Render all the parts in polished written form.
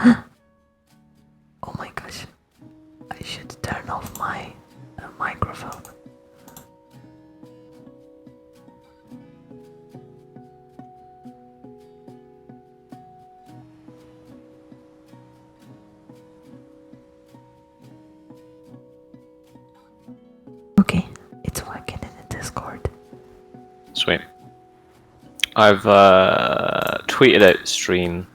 Oh my gosh. I should turn off my microphone. Okay, it's working in the Discord. Sweet. I've tweeted out stream.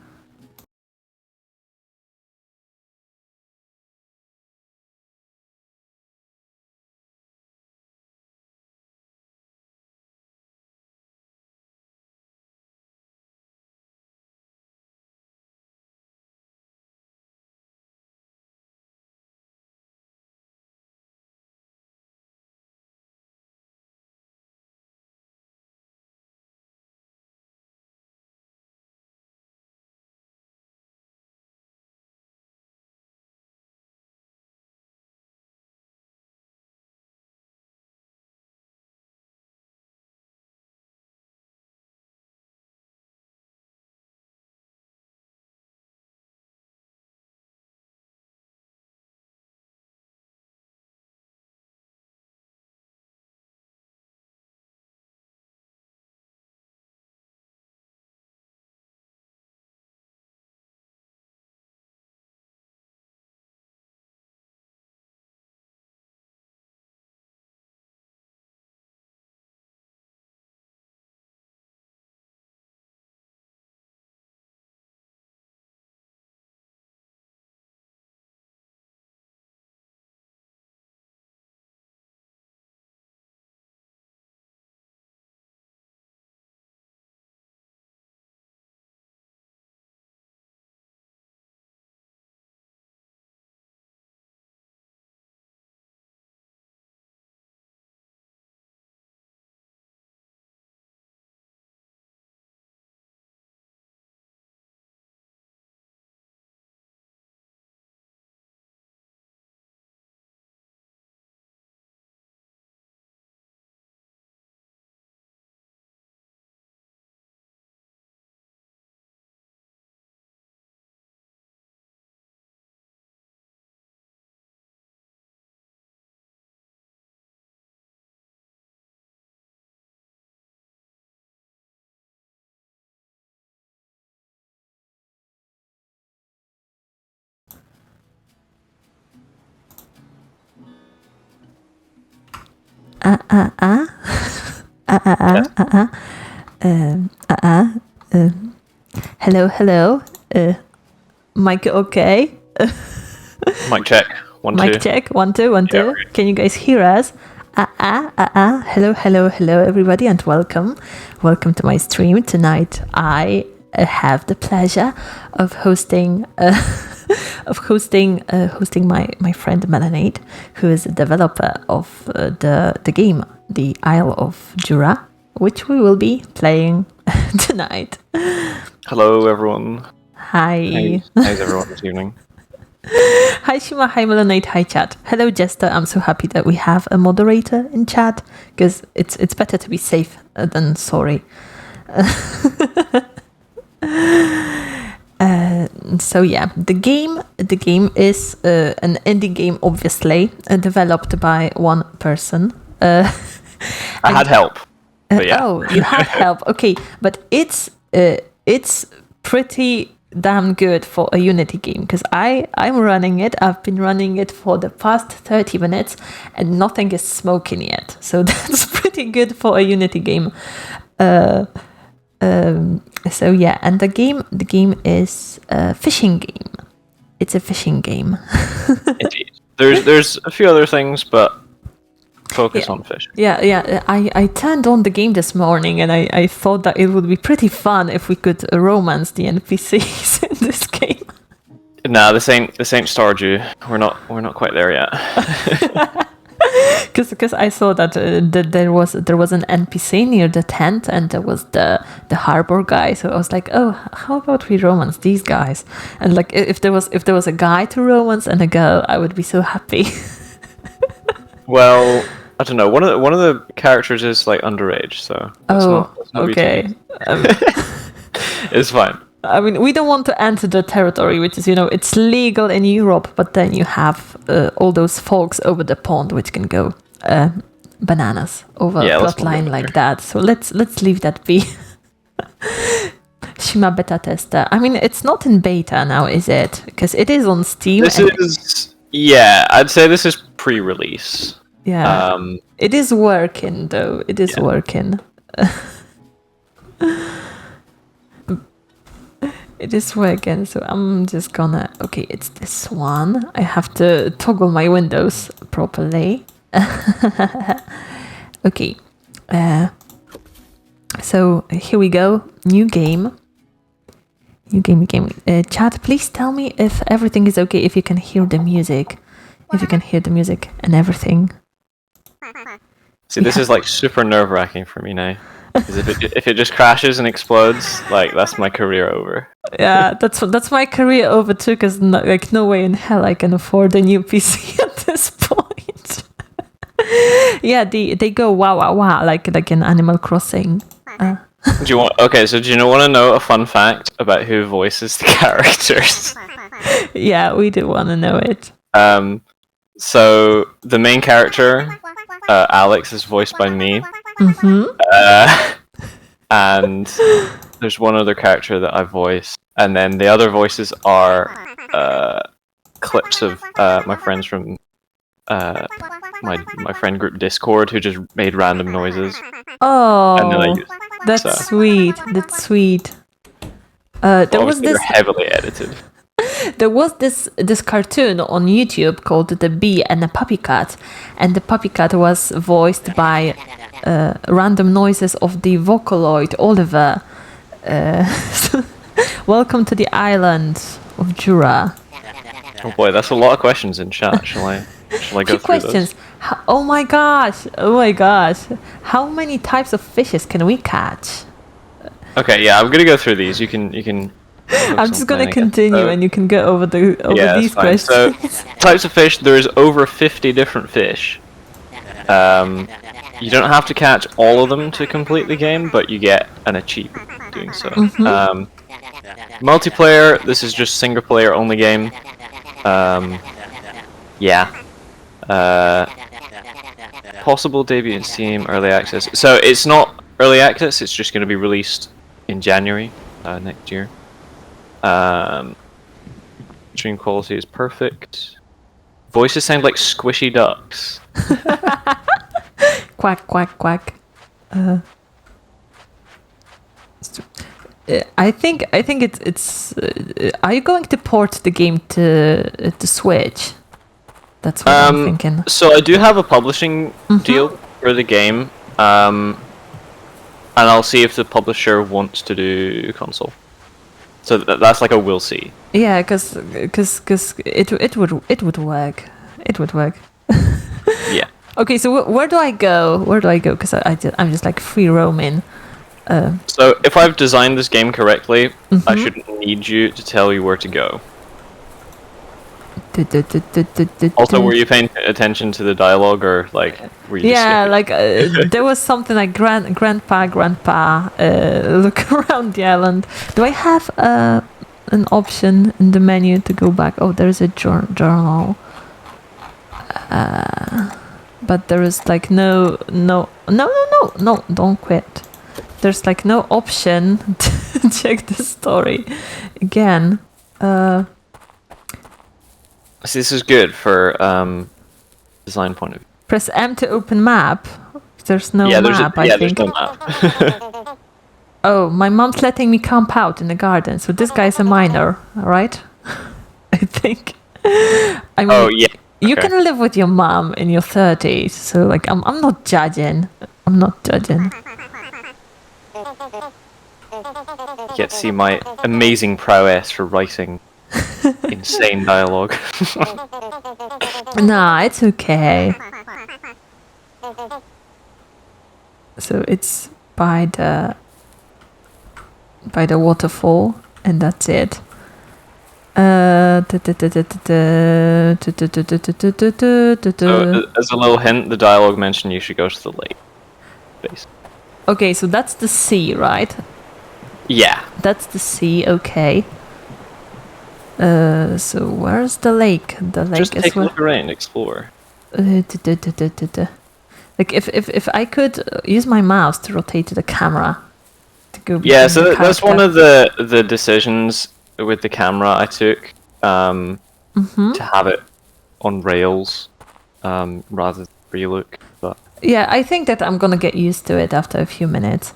Hello. Mic okay? Mic check. 1, 2. Mic check. 1, 2, 1, 2. Yeah. Can you guys hear us? Hello, everybody, and welcome. Welcome to my stream tonight. I have the pleasure of hosting my friend Melanie, who is a developer of the game, the Isle of Jura, which we will be playing tonight. Hello, everyone. Hi. How's everyone this evening? Hi Shima, hi Melonate, hi chat. Hello Jester, I'm so happy that we have a moderator in chat, because it's better to be safe than sorry. So yeah, the game is an indie game, obviously, developed by one person. I had help. But yeah. Oh, you had help. Okay, but it's pretty damn good for a Unity game, because I'm running it. I've been running it for the past 30 minutes and nothing is smoking yet. So that's pretty good for a Unity game. So yeah, and the game is a fishing game. It's a fishing game. Indeed. There's a few other things, but focus on fish. Yeah. I turned on the game this morning and I thought that it would be pretty fun if we could romance the NPCs in this game. Nah, this ain't Stardew. We're not quite there yet. Because I saw that there was an NPC near the tent and there was the harbor guy. So I was like, oh, how about we romance these guys? And like if there was a guy to romance and a girl, I would be so happy. Well, I don't know. One of the characters is like underage, so let's not be okay. It's fine. I mean, we don't want to enter the territory, which is, it's legal in Europe, but then you have all those folks over the pond which can go bananas over a plot line like that. So let's leave that be. Shima beta tester. I mean, it's not in beta now, is it? Because it is on Steam. I'd say this is pre-release. Yeah. It is working, though. It is working. It is working, so I'm just gonna... Okay, it's this one. I have to toggle my windows properly. Okay. So here we go. New game. Chat, please tell me if everything is okay, if you can hear the music. If you can hear the music and everything. See, this is like super nerve-wracking for me now. Because if it just crashes and explodes, like, that's my career over. Yeah, that's my career over too, because no way in hell I can afford a new PC at this point. Yeah, they go wow, like in Animal Crossing. Do you want to know a fun fact about who voices the characters? Yeah, we do want to know it. So the main character, Alex, is voiced by me. Mm-hmm. And there's one other character that I voice, and then the other voices are clips of my friends from my friend group Discord who just made random noises. Oh, and then I use that's sweet. That's sweet. They're heavily edited. There was this cartoon on YouTube called The Bee and the Puppy Cat, and the puppy cat was voiced by random noises of the Vocaloid Oliver. Welcome to the island of Jura. Oh boy, that's a lot of questions in chat. Shall I go through questions. Those? Oh my gosh! How many types of fishes can we catch? Okay, yeah, I'm gonna go through these. You can. I'm just gonna continue, and you can go over these questions. So, types of fish. There's over 50 different fish. You don't have to catch all of them to complete the game, but you get an achievement doing so. Mm-hmm. Multiplayer. This is just single player only game. Possible debut in Steam, early access. So it's not early access. It's just going to be released in January next year. Stream quality is perfect. Voices sound like squishy ducks. Quack, quack, quack. I think it's. Are you going to port the game to Switch? That's what I'm thinking. So I do have a publishing deal for the game, and I'll see if the publisher wants to do console. So that's like a we'll see. Yeah, because it would work. It would work. Yeah. Okay, so where do I go? Because I'm just like free roaming. So if I've designed this game correctly, I shouldn't need you to tell you where to go. Also, were you paying attention to the dialogue, or like were you? Yeah, like there was something like grandpa, look around the island. Do I have an option in the menu to go back? Oh, there's a journal. But there is like no, don't quit. There's like no option to check the story again. So this is good for design point of view. Press M to open map. There's no map, I think. There's no map. Oh, my mom's letting me camp out in the garden. So this guy's a minor, right? I think. I mean, oh yeah. You can live with your mom in your 30s, so like I'm not judging. I'm not judging. You get to see my amazing prowess for writing insane dialogue. Nah, it's okay. So it's by the waterfall, and that's it. So, as a little hint, the dialogue mentioned you should go to the lake. Basically. Okay, so that's the sea, right? Yeah. That's the sea, okay. So where's the lake? The lake Just is take a where... look around, explore. Like if I could use my mouse to rotate the camera to go between Yeah, the so that's one character. of the decisions with the camera I took, to have it on rails, rather than relook. But Yeah, I think that I'm gonna get used to it after a few minutes,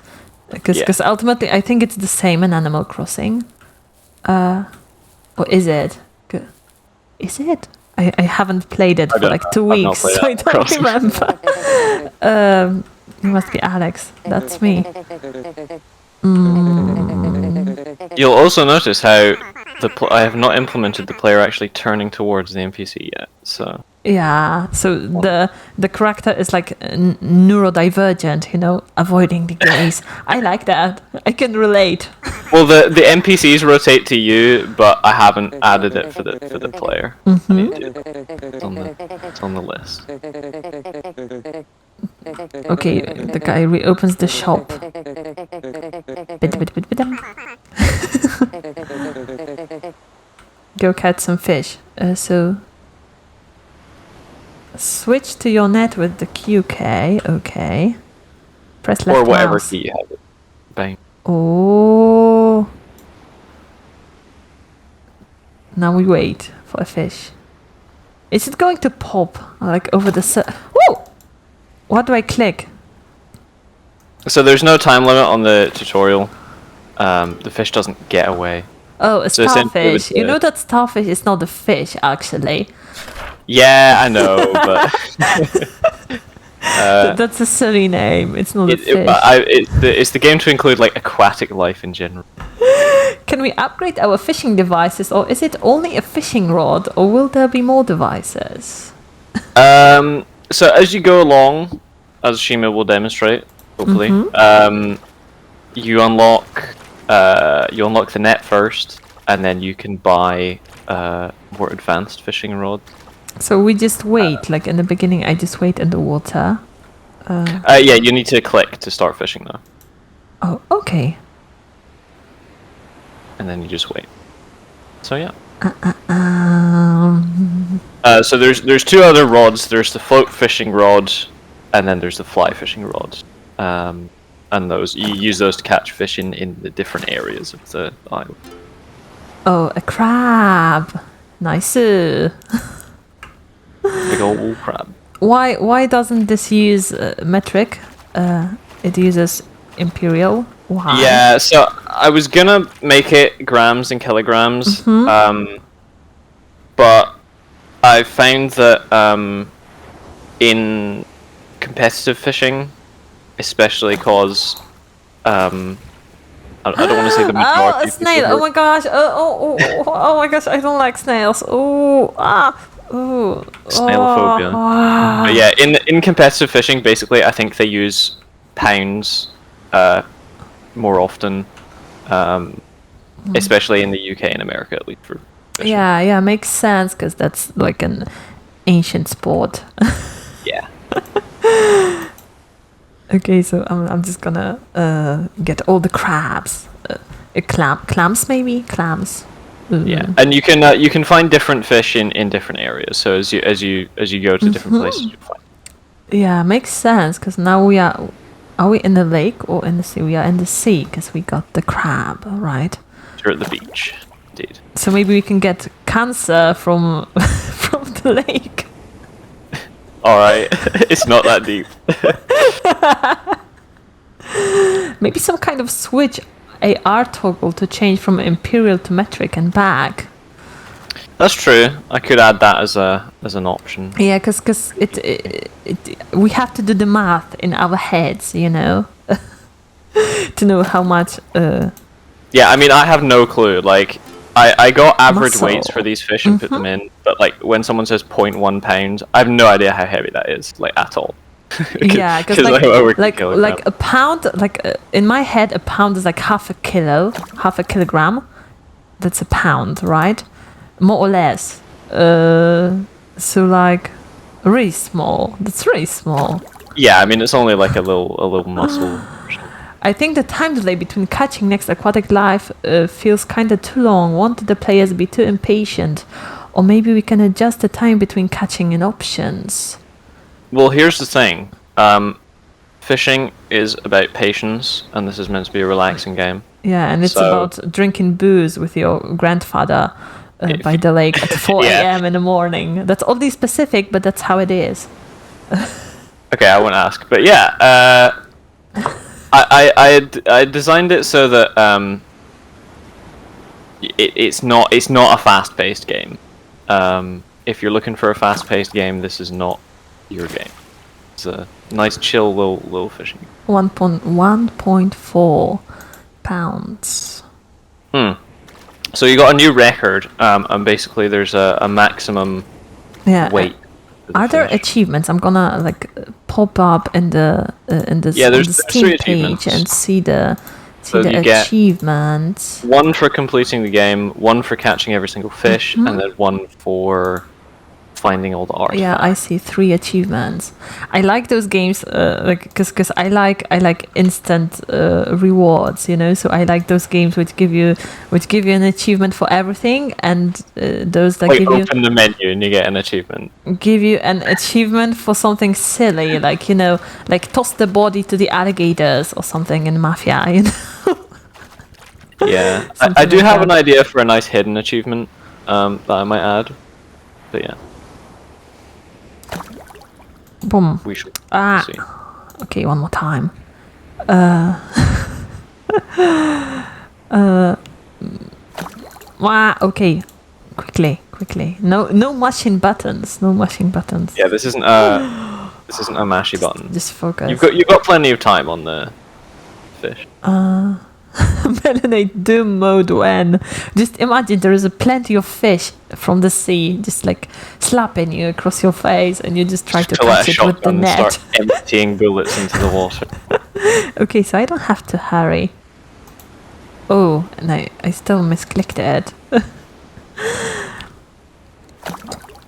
yeah. because ultimately I think it's the same in Animal Crossing. Or is it? Is it? I haven't played it I for don't like know. 2 I've not weeks, played so I Animal don't Crossing. remember. It must be Alex. That's me. You'll also notice how I have not implemented the player actually turning towards the NPC yet. So Yeah, so the character is like neurodivergent, you know, avoiding the gaze. I like that. I can relate. well, the NPCs rotate to you, but I haven't added it for the player. I need to do that. It's on the list. Okay, the guy reopens the shop. Go catch some fish. So switch to your net with the QK. Okay. Press left Or whatever mouse. key you have it. Bang. Oh. Now we wait for a fish. Is it going to pop like over the Whoa! What do I click? So there's no time limit on the tutorial. The fish doesn't get away. Oh, a So essentially with starfish. You the- know that starfish is not a fish, actually. Yeah, I know, but That's a silly name. It's not a fish. it's the game to include like aquatic life in general. Can we upgrade our fishing devices, or is it only a fishing rod, or will there be more devices? So as you go along, as Shima will demonstrate, hopefully, you unlock the net first, and then you can buy more advanced fishing rods. So we just wait, like in the beginning, I just wait in the water. Yeah, you need to click to start fishing though, Oh, okay. and then you just wait. So yeah. Um, So there's two other rods. There's the float fishing rod, and then there's the fly fishing rod. And those you use those to catch fish in the different areas of the island. oh, a crab. Nice. Big old crab. Why doesn't this use metric? It uses imperial. Why? Yeah, so I was gonna make it grams and kilograms, but I found that in competitive fishing, especially cause I don't want to say the majority. Oh, a of snail! people Oh my gosh! Oh my gosh! I don't like snails. Oh, oh. Snailophobia. But yeah, in competitive fishing, basically, I think they use pounds more often, especially in the UK and America, at least for fishing. Yeah, makes sense because that's like an ancient sport. Yeah. Okay, so I'm just gonna get all the crabs. Clams maybe? Clams. Yeah, and you can find different fish in different areas. So as you go to different places, you find. Yeah, makes sense because now we are we in the lake or in the sea? We are in the sea because we got the crab, right? You're at the beach, indeed. So maybe we can get cancer from from the lake. All right, it's not that deep. Maybe some kind of switch AR toggle to change from imperial to metric and back. That's true. I could add that as an option. Yeah, because we have to do the math in our heads, you know, to know how much. Yeah, I mean, I have no clue. Like, I got average Muscle. weights for these fish and put them in, but like when someone says 0.1 pound, I have no idea how heavy that is, like at all. Yeah, because like a pound, in my head, a pound is like half a kilogram. That's a pound, right? More or less. So like, really small. That's really small. Yeah, I mean, it's only like a little muscle. I think the time delay between catching next aquatic life feels kind of too long. Won't the players be too impatient? Or maybe we can adjust the time between catching and options. Well, here's the thing. Fishing is about patience, and this is meant to be a relaxing game. Yeah, and it's So- about drinking booze with your grandfather by the lake at 4 Yeah. a.m. in the morning. That's oddly specific, but that's how it is. Okay, I won't ask, but yeah, I designed it so that it's not a fast-paced game. If you're looking for a fast-paced game, this is not your game. It's a nice, chill, little fishing. 1.4 pounds. So you got a new record, and basically there's a maximum Yeah. weight. for the Are there fish. achievements? I'm gonna pop up in the Yeah, on there's the 3 Steam page achievements. and see the So you get- achievements. One for completing the game, one for catching every single fish, and then one for finding all the artifacts. Yeah, I see 3 achievements. I like those games, because I like instant rewards, you know. So I like those games which give you an achievement for everything, and those that Like give open the menu and you get an achievement. you an achievement for something silly, like, you know, like toss the body to the alligators or something in Mafia, you know. Yeah, Something I do like have that. an idea for a nice hidden achievement that I might add. But yeah, Boom. we should Ah. see. Okay, one more time. Okay. Quickly. No mashing buttons. No mashing buttons. Yeah, this isn't a mashy button. Just focus. You've got plenty of time on the fish. Melanate doom mode when. Just imagine there is a plenty of fish from the sea, just like slapping you across your face, and you just try to Pull out catch a it with the shotgun and net. start emptying bullets into the water. Okay, so I don't have to hurry. Oh, and I still misclicked it.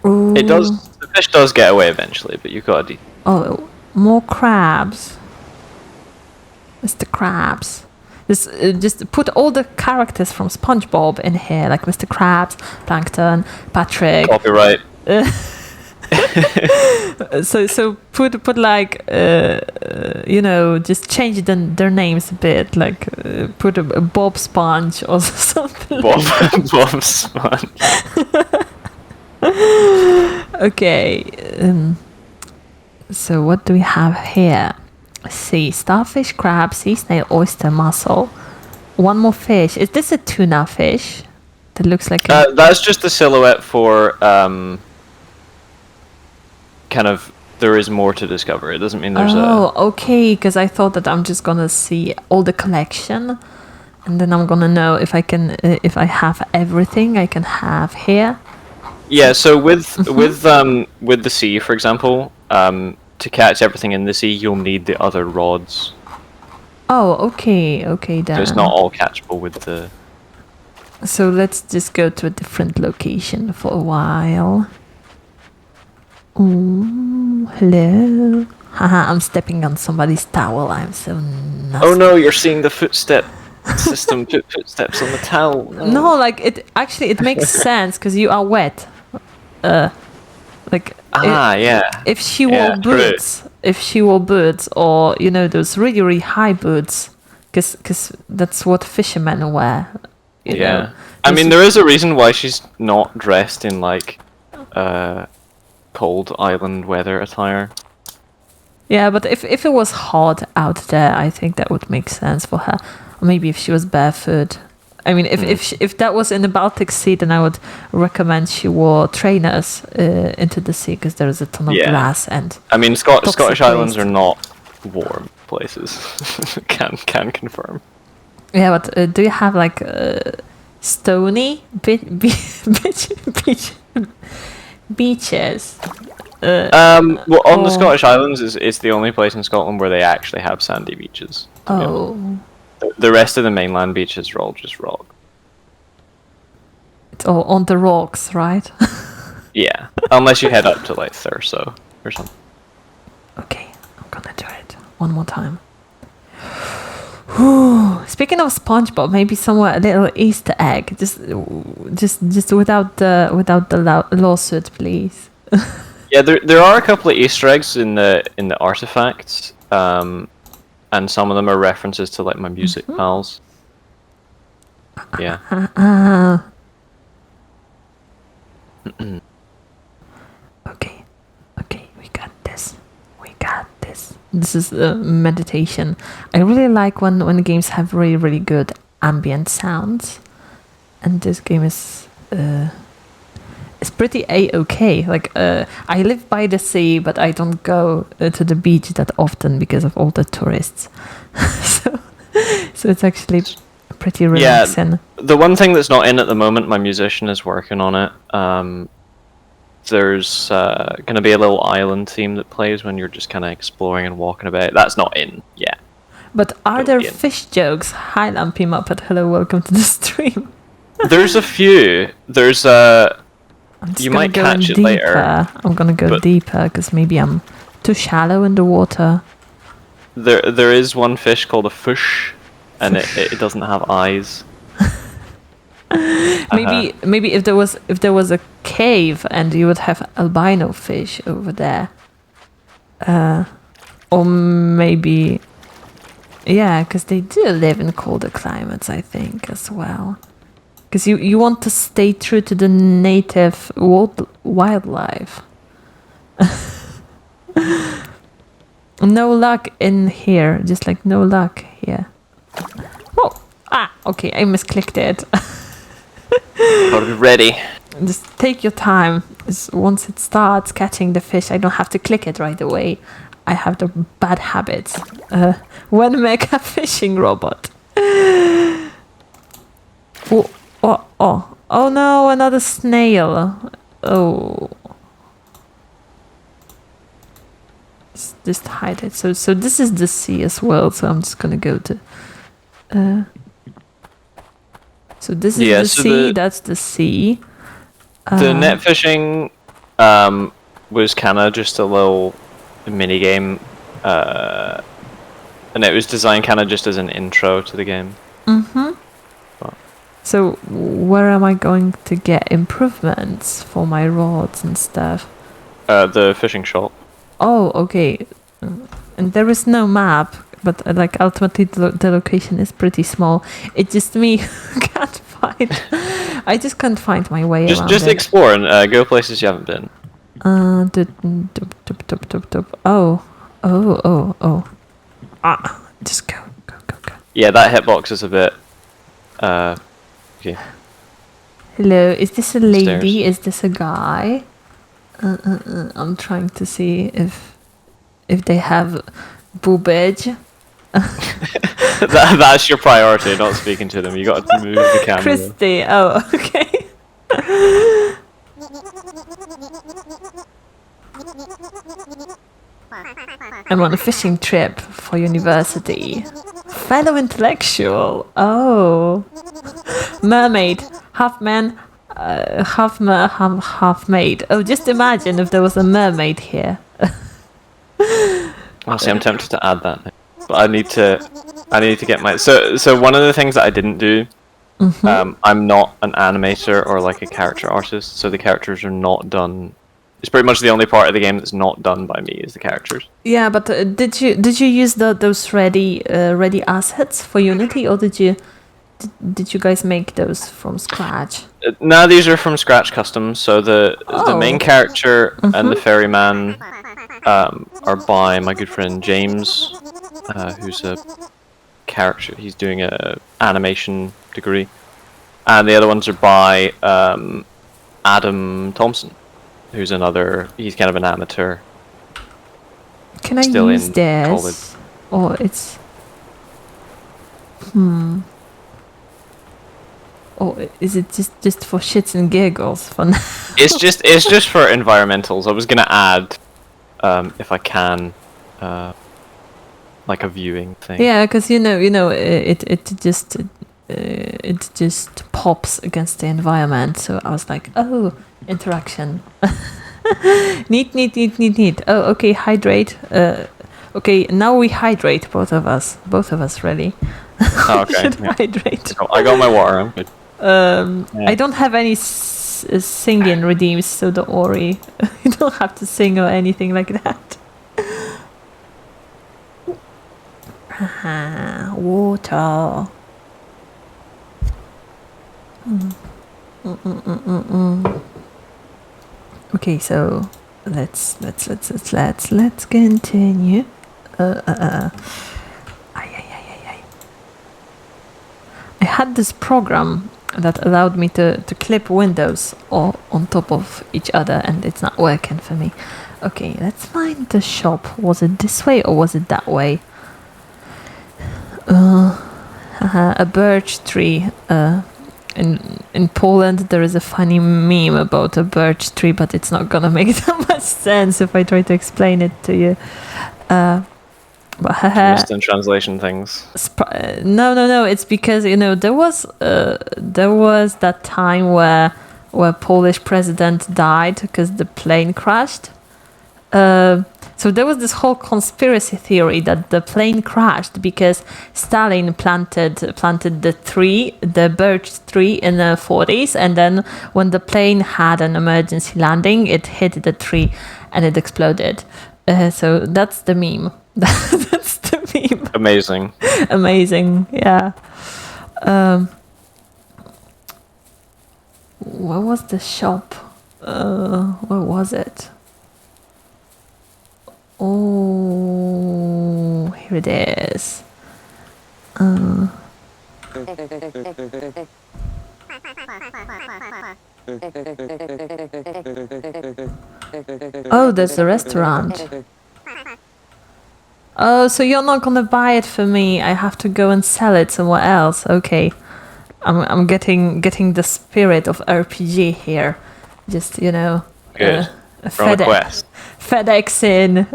Ooh. It does. The fish does get away eventually, but you've got to. Oh, more crabs. Mr. Krabs. Just put all the characters from SpongeBob in here, like Mr. Krabs, Plankton, Patrick. Copyright. So put like you know, just change their names a bit, like put a Bob Sponge or something. Bob Sponge. Okay. So what do we have here? Sea starfish, crab, sea snail, oyster, mussel. One more fish. Is this a tuna fish? That looks like a... That's just the silhouette for kind of. There is more to discover. It doesn't mean there's Oh, okay. Because I thought that I'm just gonna see all the collection, and then I'm gonna know if I can, if I have everything I can have here. Yeah, so with the sea, for example, to catch everything in the sea, you'll need the other rods. Oh, okay, then. So it's not all catchable with the. So let's just go to a different location for a while. Ooh, hello. Haha, I'm stepping on somebody's towel. I'm so nasty. Oh no, you're seeing the footstep system. Footsteps on the towel. No, like it makes sense because you are wet. Like Yeah. if she Yeah, wore true. boots, or you know those really really high boots, because that's what fishermen wear. You Yeah. know. I mean, there is a reason why she's not dressed in like cold island weather attire. Yeah, but if it was hot out there, I think that would make sense for her. Or maybe if she was barefoot. I mean, if that was in the Baltic Sea, then I would recommend she wore trainers into the sea because there is a ton of Yeah. glass and. I mean, Toxic Scottish Islands waste. are not warm places. can confirm. Yeah, but do you have like stony beaches? Well, on the or- Scottish Islands, it's the only place in Scotland where they actually have sandy beaches. to be honest. Oh, The rest of the mainland beaches are all just rock. it's all on the rocks, right? Yeah, unless you head up to like Thurso or something. Okay, I'm gonna do it one more time. Speaking of SpongeBob, maybe somewhere a little Easter egg, just without the lawsuit, please. Yeah, there are a couple of Easter eggs in the artifacts, and some of them are references to like my music pals. Yeah. Okay, we got this. This is meditation. I really like when games have really, really good ambient sounds, and this game is it's pretty a-okay. Like I live by the sea, but I don't go to the beach that often because of all the tourists. so it's actually pretty relaxing. Yeah, the one thing that's not in at the moment, my musician is working on it. There's going to be a little island theme that plays when you're just kind of exploring and walking about. That's not in yet. But are there fish jokes? Hi, Lampy Muppet. Hello, welcome to the stream. There's a few. There's you might catch it later. I'm gonna go deeper because maybe I'm too shallow in the water. There is one fish called a fish, and it doesn't have eyes. Maybe if there was a cave and you would have albino fish over there, or maybe because they do live in colder climates, I think, as well. Because you want to stay true to the native wildlife. No luck in here, just like no luck here. Oh, okay, I misclicked it. Gotta be ready. Just take your time. Once it starts catching the fish, I don't have to click it right away. I have the bad habits. One mega fishing robot. Oh no, another snail. Oh. Just hide it. So this is the sea as well, so I'm just gonna go to so this is the sea, that's the sea. The net fishing was kinda just a little mini game. And it was designed kinda just as an intro to the game. So where am I going to get improvements for my rods and stuff? The fishing shop. Oh, okay. And there is no map, but like ultimately the location is pretty small. It's just me who can't find. I just can't find my way around. Just explore and go places you haven't been. Just go. Yeah, that hitbox is a bit. Okay. Hello, is this a lady? Stairs. Is this a guy? I'm trying to see if they have boobage. That's your priority, not speaking to them. You got to move the camera. Christy, oh, okay. I'm on a fishing trip for university. Fellow intellectual. Oh. Mermaid. Half man, half maid. Oh, just imagine if there was a mermaid here. Oh, see, I'm tempted to add that. But I need to get my... So one of the things that I didn't do, I'm not an animator or like a character artist, so the characters are not done... It's pretty much the only part of the game that's not done by me is the characters. Yeah, but did you use those ready assets for Unity, or did you guys make those from scratch? No, these are from scratch customs. So the main character and the ferryman are by my good friend James, who's a character. He's doing a animation degree, and the other ones are by Adam Thompson, who's another. He's kind of an amateur. Can I still use in this? college. Or it's Or is it just for shits and giggles for now? It's just for environmentals. I was gonna add, if I can, like a viewing thing. Yeah, because it just pops against the environment. So I was like, oh, interaction. Neat. Oh, okay, hydrate. Okay, now we hydrate, both of us really. Oh, okay. Should Yeah. hydrate. I got my water. I'm good. I don't have any singing redeems, so don't worry. You don't have to sing or anything like that. Water. Okay, so let's continue. Ay, ay, ay, ay, ay. I had this program that allowed me to clip windows all on top of each other, and it's not working for me. Okay, let's find the shop. Was it this way or was it that way? A birch tree. In Poland, there is a funny meme about a birch tree, but it's not gonna make that much sense if I try to explain it to you. But Missed in translation things. no. It's because there was that time where Polish president died because the plane crashed. So there was this whole conspiracy theory that the plane crashed because Stalin planted the birch tree in the 40s, and then when the plane had an emergency landing, it hit the tree and it exploded. So that's the meme. That's the meme. Amazing. Amazing, yeah. Where was the shop? Where was it? Oh, here it is. Oh, there's a restaurant. Oh, so you're not gonna buy it for me. I have to go and sell it somewhere else. Okay. I'm getting the spirit of RPG here. Just, Good. From a quest. FedExing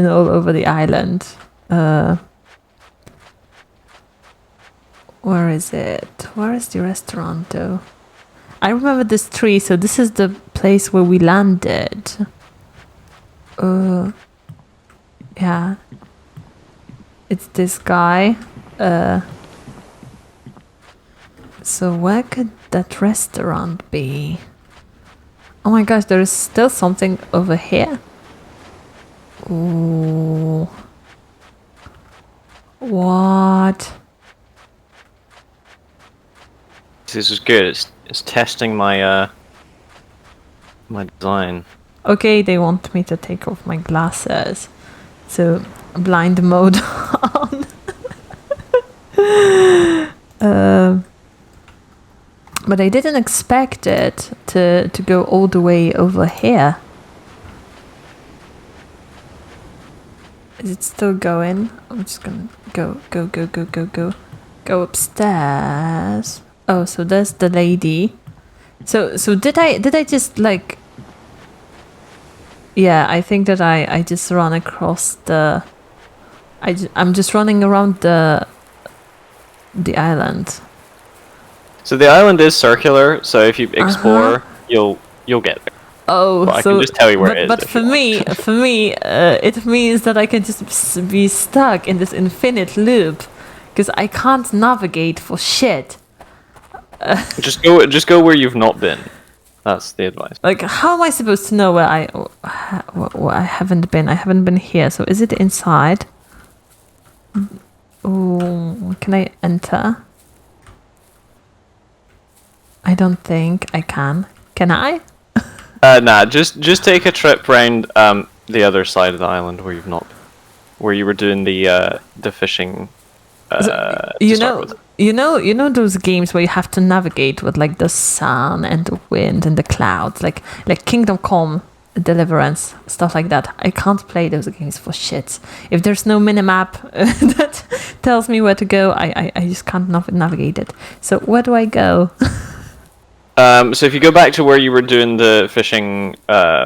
all over the island. Where is it? Where is the restaurant though? I remember this tree, so this is the place where we landed. Yeah. It's this guy. So where could that restaurant be? Oh my gosh, there is still something over here. Ooh. What? This is good. It's testing my my design. Okay, they want me to take off my glasses. So blind mode on. But I didn't expect it to go all the way over here. Is it still going? I'm just gonna go go upstairs. Oh, so there's the lady. So did I just like? Yeah, I think that I just run across the. I'm just running around the island. So the island is circular, so if you explore, you'll get there. Oh, well, I so can just tell you where it is. But for me, it means that I can just be stuck in this infinite loop because I can't navigate for shit. Just go where you've not been. That's the advice. Like, how am I supposed to know where I haven't been? I haven't been here. So is it inside? Oh, can I enter? I don't think I can. Can I? Nah. Just take a trip round the other side of the island where you've not, where you were doing the fishing. You know those games where you have to navigate with like the sun and the wind and the clouds, like Kingdom Come Deliverance, stuff like that. I can't play those games for shit. If there's no minimap that tells me where to go, I just can't navigate it. So where do I go? So if you go back to where you were doing the fishing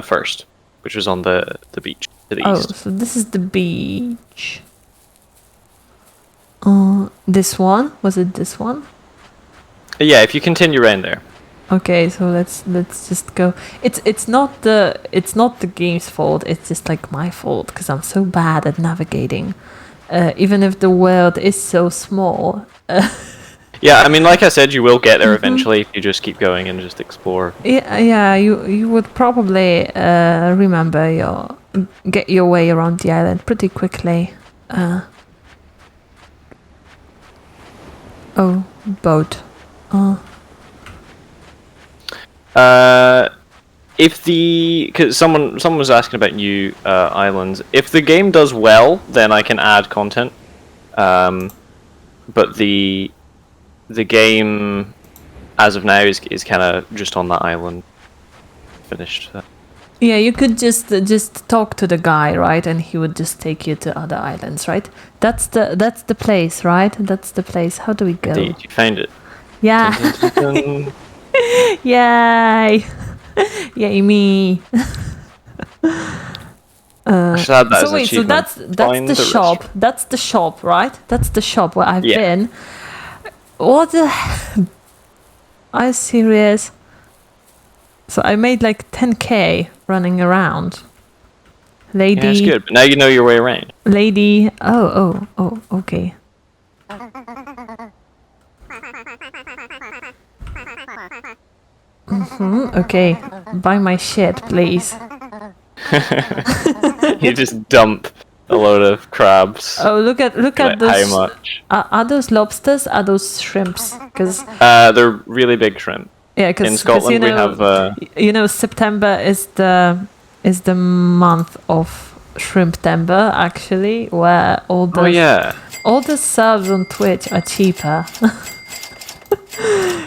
first, which was on the beach to the east. Oh, so this is the beach. This one? Was it this one? Yeah, if you continue around there. Okay, so let's just go. It's not the game's fault. It's just like my fault because I'm so bad at navigating. even if the world is so small. Yeah, I mean, like I said, you will get there eventually if you just keep going and just explore. Yeah, you would probably get your way around the island pretty quickly. Oh, boat. Because someone was asking about new islands. If the game does well, then I can add content. But the game, as of now, is kind of just on that island, finished. Yeah, you could just talk to the guy, right? And he would just take you to other islands, right? That's the place, right? That's the place. How do we go? Indeed, you found it. Yeah. Dun, dun, dun. Yay! Yay me! I should add that So as an wait, so achievement. that's Find the shop. restaurant. That's the shop, right? That's the shop where I've Yeah. been. What the? Are you serious? So I made like 10k running around. Lady. Yeah, it's good. But now you know your way around. Lady. Oh, okay. Okay, buy my shit, please. You just dump a load of crabs. Oh, look at Like, those. how much? Are those lobsters? Are those shrimps? Because They're really big shrimp. yeah, because In Scotland, we have. September is the month of Shrimptember, actually, where all the Oh yeah. all the subs on Twitch are cheaper.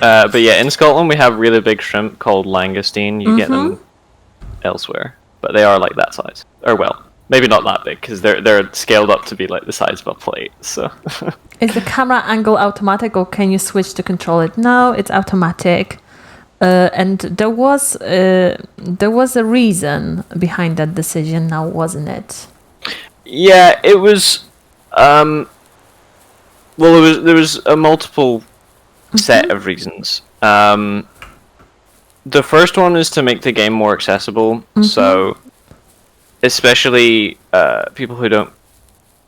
But yeah, in Scotland we have really big shrimp called langoustine. You get them elsewhere, but they are like that size. Or well, maybe not that big because they're scaled up to be like the size of a plate. So. Is the camera angle automatic, or can you switch to control it? No, it's automatic. And there was a reason behind that decision, now wasn't it? Yeah, it was. Well, there was a multiple set of reasons. The first one is to make the game more accessible. So, especially people who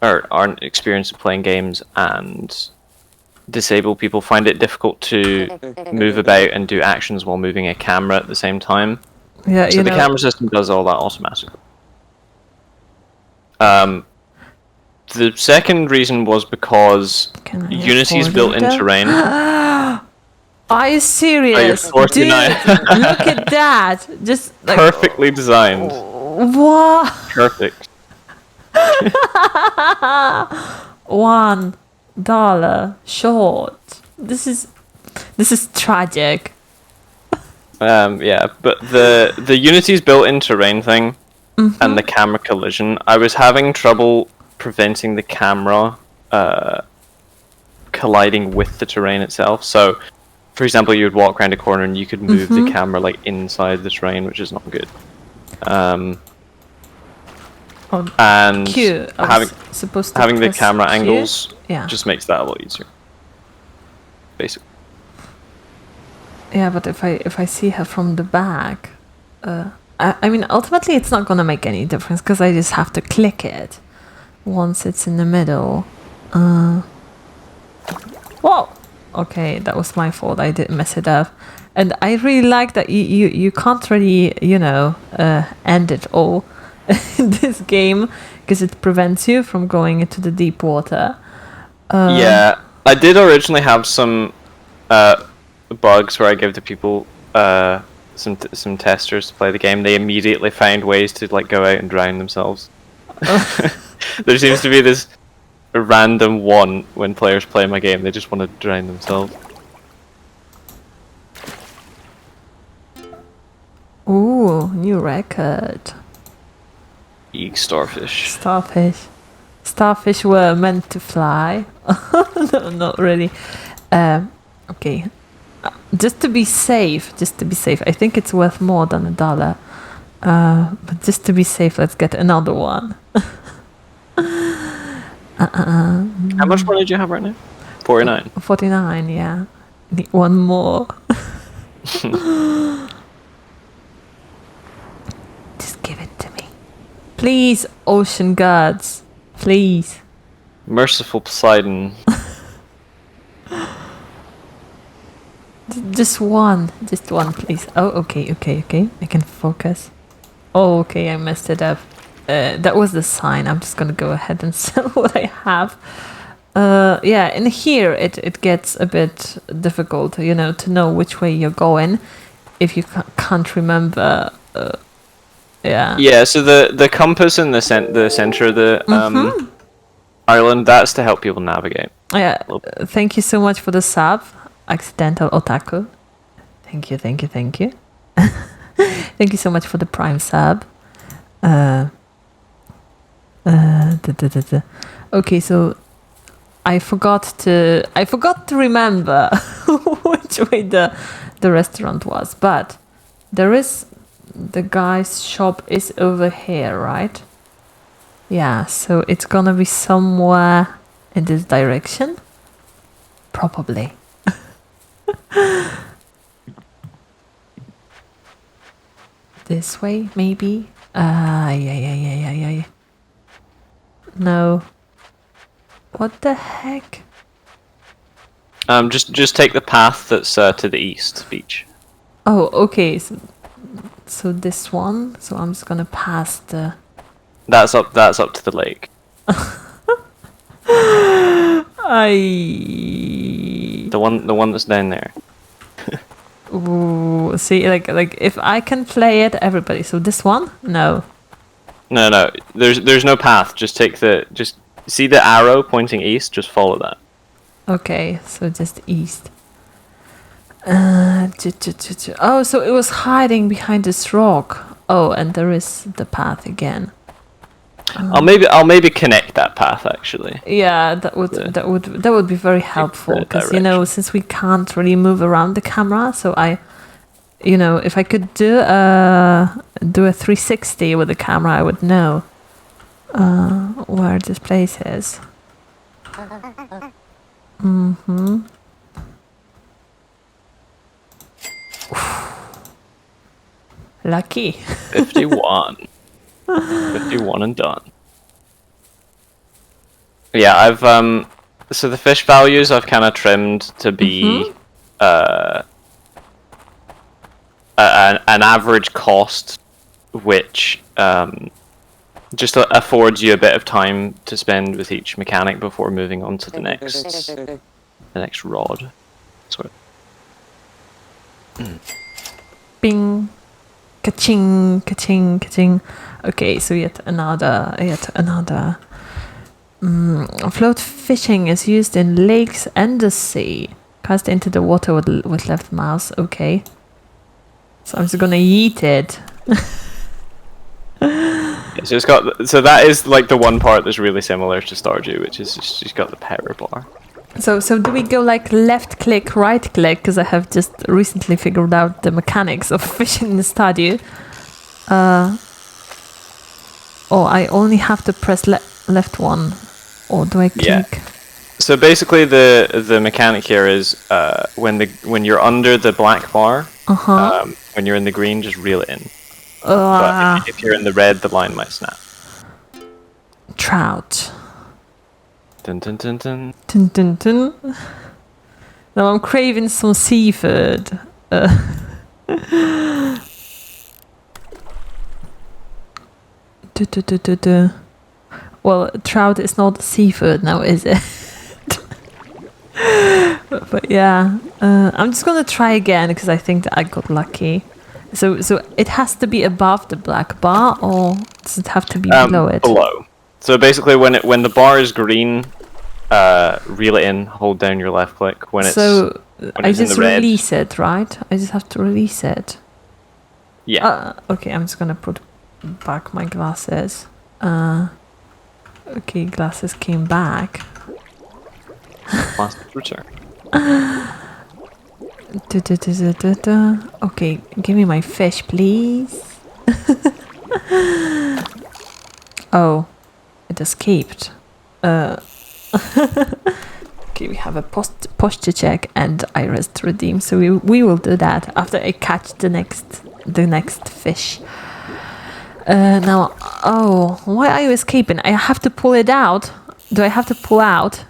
aren't experienced at playing games and disabled people find it difficult to move about and do actions while moving a camera at the same time. Yeah, So the camera system does all that automatically. The second reason was because Can I Unity's afford built-in it? terrain. Are you serious? 49. Dude, look at that! Just like Perfectly designed. what? Perfect. $1 short. This is tragic. Yeah, but the Unity's built-in terrain thing and the camera collision, I was having trouble preventing the camera colliding with the terrain itself. So, for example, you would walk around a corner and you could move the camera like inside the terrain, which is not good. And Cute. having the press camera Q? angles Yeah. just makes that a lot easier. Basically. Yeah, but if I see her from the back, I mean, ultimately it's not gonna make any difference because I just have to click it once it's in the middle. Whoa! Okay, that was my fault. I did mess it up, and I really like that you can't really end it all in this game because it prevents you from going into the deep water. Yeah, I did originally have some bugs where I give to people some testers to play the game. They immediately found ways to like go out and drown themselves. There seems to be this random one when players play my game. They just want to drown themselves. Ooh, new record. Eek, starfish. Starfish were meant to fly. No, not really. Okay. Just to be safe. I think it's worth more than $1. But just to be safe, let's get another one. How much money do you have right now? 49. 49, yeah. Need one more. Just give it to me. Please, ocean gods. Please. Merciful Poseidon. Just one, please. Oh, okay. I can focus. Oh, okay, I messed it up. That was the sign. I'm just gonna go ahead and sell what I have. Yeah, in here it gets a bit difficult, to know which way you're going if you can't remember. Yeah. Yeah, so the compass in the center of the island, that's to help people navigate. Yeah. Thank you so much for the sub, Accidental Otaku. Thank you. Thank you so much for the Prime sub. Okay, so I forgot to remember which way the restaurant was, but the guy's shop is over here, right? Yeah, so it's gonna be somewhere in this direction, probably. This way, maybe. Yeah. No. What the heck? Just take the path that's to the east beach. Oh, okay. So this one. So I'm just gonna pass the. That's up to the lake. The one that's down there. Ooh, see, like if I can play it, everybody. So this one? No. No. There's no path. Just see the arrow pointing east. Just follow that. Okay, so just east. Oh, so it was hiding behind this rock. Oh, and there is the path again. I'll maybe connect that path actually. Yeah, that would be very helpful because since we can't really move around the camera, so if I could do a 360 with the camera, I would know where this place is. Lucky. 51. 51 and done. Yeah, I've so the fish values I've kind of trimmed to be an average cost, which just affords you a bit of time to spend with each mechanic before moving on to the next rod. Sorry. Bing, ka-ching, ka-ching, ka-ching. Okay, so yet another. Float fishing is used in lakes and the sea. Cast into the water with left mouse. Okay. So I'm just gonna yeet it. So that is like the one part that's really similar to Stardew, which is she's got the power bar. So do we go like left click, right click? Because I have just recently figured out the mechanics of fishing in Stardew. I only have to press left one, or do I click? Yeah. So basically, the mechanic here is when you're under the black bar, when you're in the green, just reel it in. But if you're in the red, the line might snap. Trout. Dun dun dun dun. Dun dun dun. Now I'm craving some seafood. Well, trout is not seafood now, is it? but yeah, I'm just gonna try again because I think that I got lucky. So it has to be above the black bar, or does it have to be below it? Below. So basically, when the bar is green, reel it in. Hold down your left click. When it's I just release it, right? I just have to release it. Yeah. Okay, I'm just gonna put back my glasses. Okay, glasses came back. Plastic return. Okay, give me my fish, please. Oh, it escaped. Okay, we have a posture check and iris to redeem, so we will do that after I catch the next fish. Now, why are you escaping? I have to pull it out. Do I have to pull out?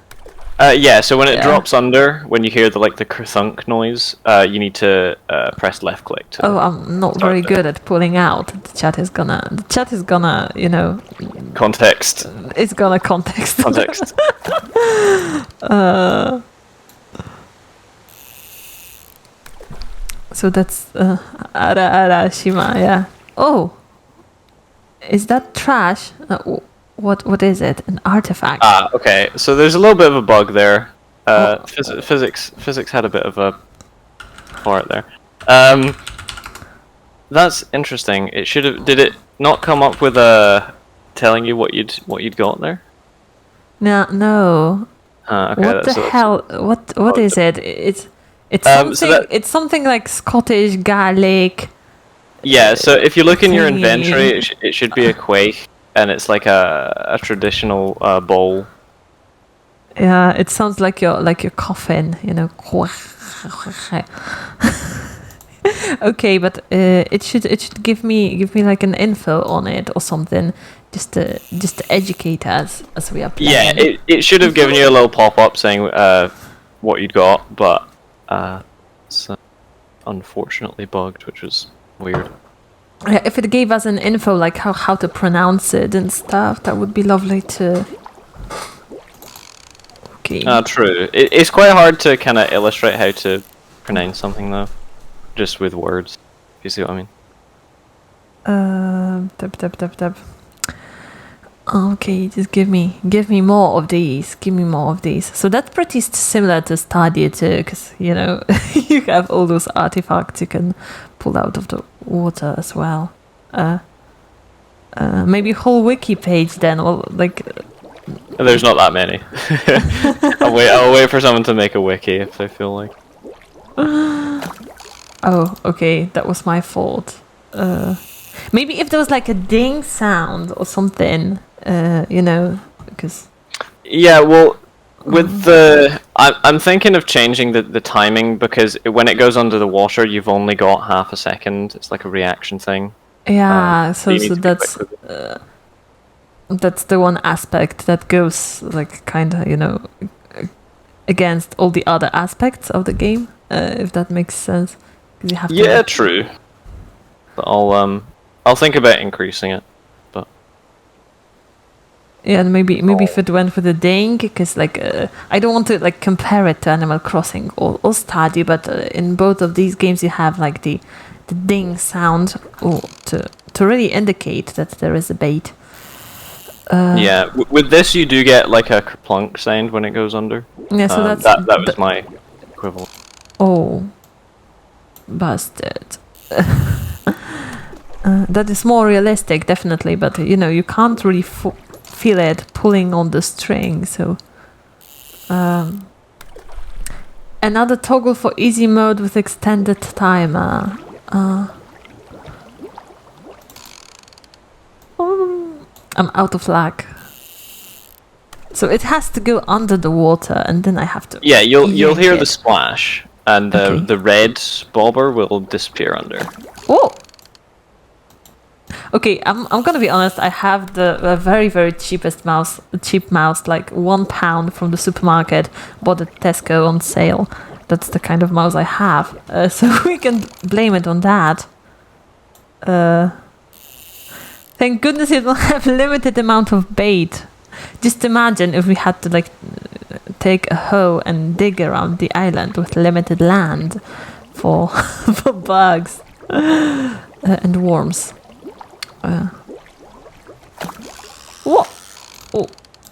Yeah, so when it Yeah. drops under, when you hear the thunk noise, you need to press left click to Oh, I'm not start very the good at pulling out. The chat is gonna, you know, context. it's gonna context. Context. So that's Arashima, yeah. Oh, is that trash? What is it? An artifact? Ah, okay. So there's a little bit of a bug there. Physics had a bit of a part there. That's interesting. It should have. Did it not come up with telling you what you'd got there? No. Okay, What the hell? What is it? It's something. So it's something like Scottish Gaelic. Yeah. So if you look in your thingy. inventory, it should be a quaich, and it's like a traditional bowl. Yeah, it sounds like your coffin, you know. Okay, but it should give me like an info on it or something, just to educate us as we are playing. Yeah, it should have given you a little pop up saying what you'd got, but it's unfortunately bugged, which was weird. Yeah, if it gave us an info like how to pronounce it and stuff, that would be lovely too. Okay. True. It's quite hard to kind of illustrate how to pronounce something though, just with words. If you see what I mean. Tap. Okay, just give me more of these. Give me more of these. So that's pretty similar to Stadia too, because you know you have all those artifacts you can pull out of the water as well. Maybe whole wiki page then, or like. There's not that many. I'll wait for someone to make a wiki if they feel like. Oh, okay, that was my fault. Maybe if there was like a ding sound or something, you know, because. Yeah, well, with I'm thinking of changing the timing because when it goes under the water, you've only got half a second. It's like a reaction thing. Yeah, so you need to be that's. quick with it. That's the one aspect that goes like kind of, you know, against all the other aspects of the game, if that makes sense. 'Cause you have to, Yeah, true. But I'll think about increasing it. But yeah, and maybe if it went with the ding, because like I don't want to like compare it to Animal Crossing or Stardew, but in both of these games you have like the ding sound to really indicate that there is a bait. yeah, with this you do get like a kerplunk sound when it goes under. Yeah, so that's that was my equivalent. Oh, busted. That is more realistic, definitely, but you know, you can't really feel it pulling on the string, so. Another toggle for easy mode with extended timer. I'm out of luck. So it has to go under the water, and then I have to. Yeah, you'll hear it. the splash, and the red bobber will disappear under. Oh. Okay, I'm gonna be honest. I have the very cheap mouse, like £1 from the supermarket, bought at Tesco on sale. That's the kind of mouse I have, so we can blame it on that. Thank goodness you don't have limited amount of bait. Just imagine if we had to like take a hoe and dig around the island with limited land for for bugs and worms. What? Oh,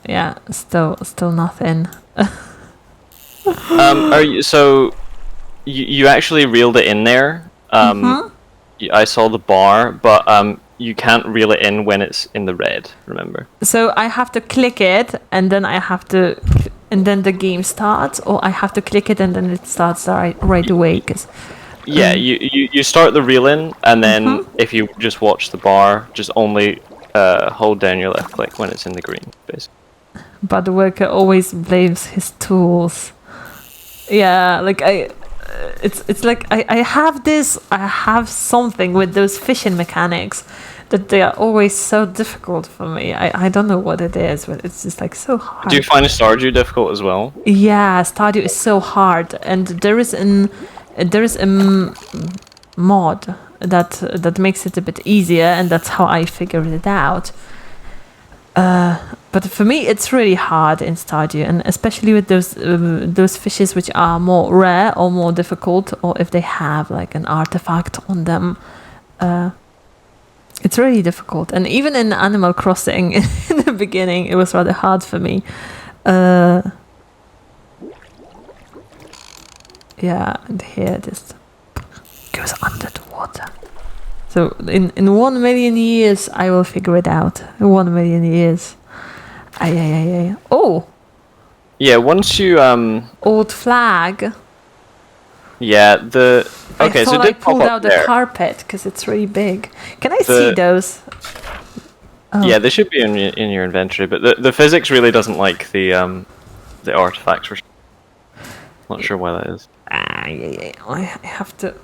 yeah. Still nothing. You actually reeled it in there. I saw the bar, but you can't reel it in when it's in the red. Remember? So I have to click it, and then and then the game starts, or I have to click it and then it starts right away. Cause yeah, you start the reel in, and then if you just watch the bar, just only hold down your left click when it's in the green, basically. But the worker always blames his tools. Yeah, like it's like I have something with those fishing mechanics that they are always so difficult for me. I don't know what it is, but it's just like so hard. Do you find Stardew difficult as well? Yeah, Stardew is so hard, and there is a mod that makes it a bit easier, and that's how I figured it out. But for me, it's really hard in Stardew, and especially with those fishes which are more rare or more difficult, or if they have like an artifact on them. It's really difficult, and even in Animal Crossing in the beginning, it was rather hard for me. Yeah, and here it just goes under the water. So in 1 million years, I will figure it out. 1 million years. Ay. Oh, Yeah, once you old flag. yeah, the okay, I so thought it I did pop pulled up out the there. carpet because it's really big. Can I see those? Oh. Yeah, they should be in your inventory, but the physics really doesn't like the artifacts. Not sure why that is. Yeah. I have to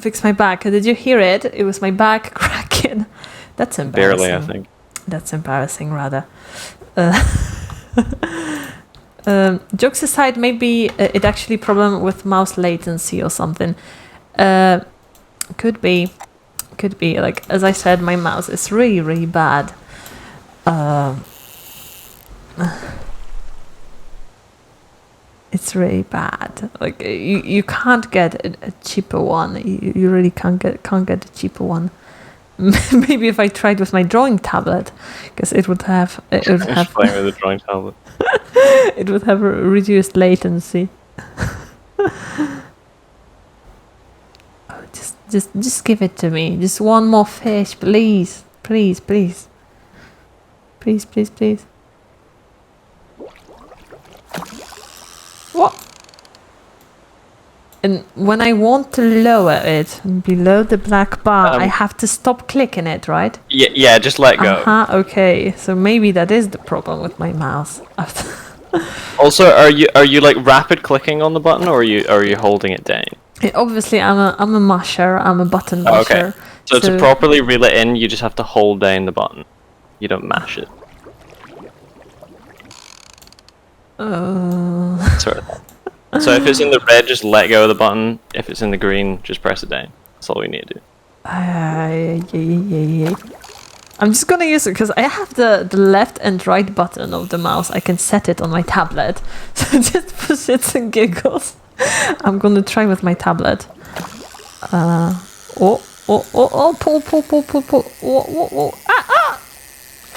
fix my back. Did you hear it? It was my back cracking. That's embarrassing. Barely, I think. That's embarrassing, rather. Jokes aside, maybe it actually problem with mouse latency or something. Could be. Like as I said, my mouse is really bad. It's really bad. Like you can't get a cheaper one. You really can't get a cheaper one. Maybe if I tried with my drawing tablet, because it would have playing with a drawing tablet. It would have a reduced latency. Oh, just give it to me. Just one more fish, please. Please. What? And when I want to lower it below the black bar, I have to stop clicking it, right? Yeah, just let go. Okay. So maybe that is the problem with my mouse. Also, are you like rapid clicking on the button, or are you holding it down? Obviously, I'm a masher. I'm a button masher. Okay. So to properly reel it in, you just have to hold down the button. You don't mash it. Sort of. So if it's in the red, just let go of the button. If it's in the green, just press it down. That's all we need to do. Yeah. I'm just gonna use it because I have the left and right button of the mouse. I can set it on my tablet. So just for shits and giggles, I'm gonna try with my tablet. Pull. Ah!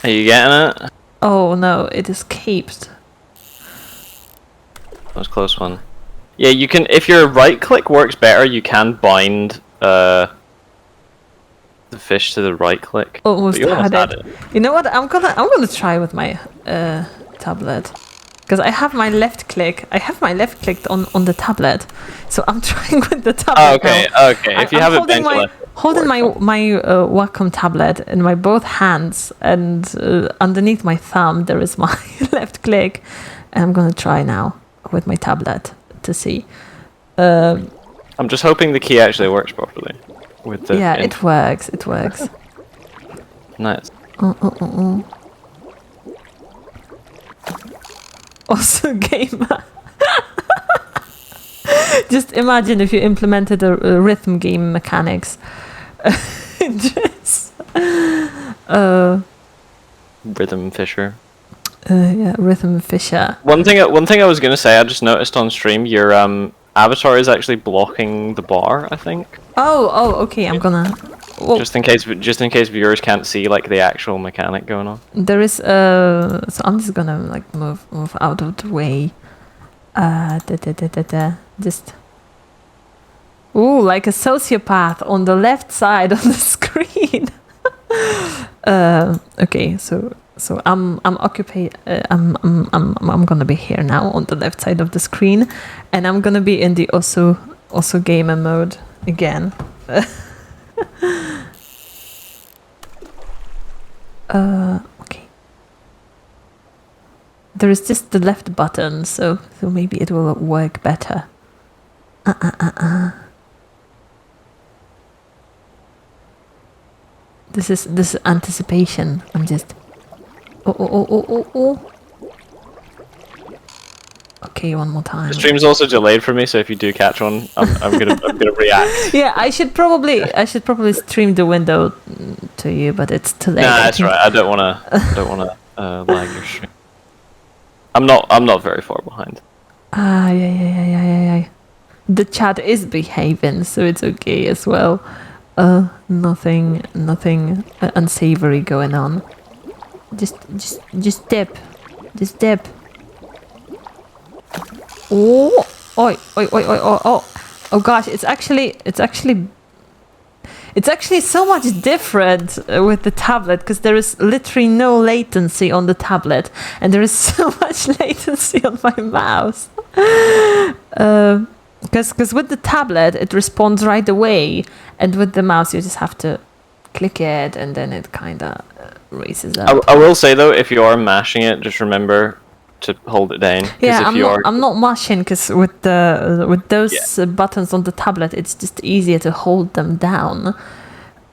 Are you getting it? Oh no, it escaped. That was a close one. Yeah, you can. If your right click works better, you can bind the fish to the right click. Almost had it. You know what? I'm gonna try with my tablet, because I have my left click. I have my left click on the tablet, so I'm trying with the tablet. Okay. If you have it holding my Wacom tablet in my both hands, and underneath my thumb there is my left click, and I'm gonna try now with my tablet to see. I'm just hoping the key actually works properly. With the it works. Nice. Also, gamer. Just imagine if you implemented a rhythm game mechanics. Rhythm Fisher. Yeah, Rhythm Fisher. One thing I was gonna say, I just noticed on stream, your avatar is actually blocking the bar, I think. Oh, okay. I'm gonna. Well, just in case viewers can't see like the actual mechanic going on. There is so I'm just gonna like move out of the way. Just. Ooh, like a sociopath on the left side of the screen. Okay, so I'm occupied. I'm gonna be here now on the left side of the screen, and I'm gonna be in the also gamer mode again. Okay. There is just the left button, so maybe it will work better. This is anticipation. I'm just. Oh. Okay, one more time. The stream's also delayed for me, so if you do catch one, I'm gonna react. Yeah, I should probably stream the window to you, but it's too late. Nah, that's right. I don't wanna lag your stream. I'm not very far behind. Yeah. The chat is behaving, so it's okay as well. Nothing unsavory going on. Just dip. Just dip. Oh, oi. Oh gosh, it's actually so much different with the tablet because there is literally no latency on the tablet and there is so much latency on my mouse. Because with the tablet it responds right away, and with the mouse you just have to click it and then it kind of races up. I will say though, if you are mashing it, just remember to hold it down. Yeah, I'm not mashing because with those buttons on the tablet, it's just easier to hold them down.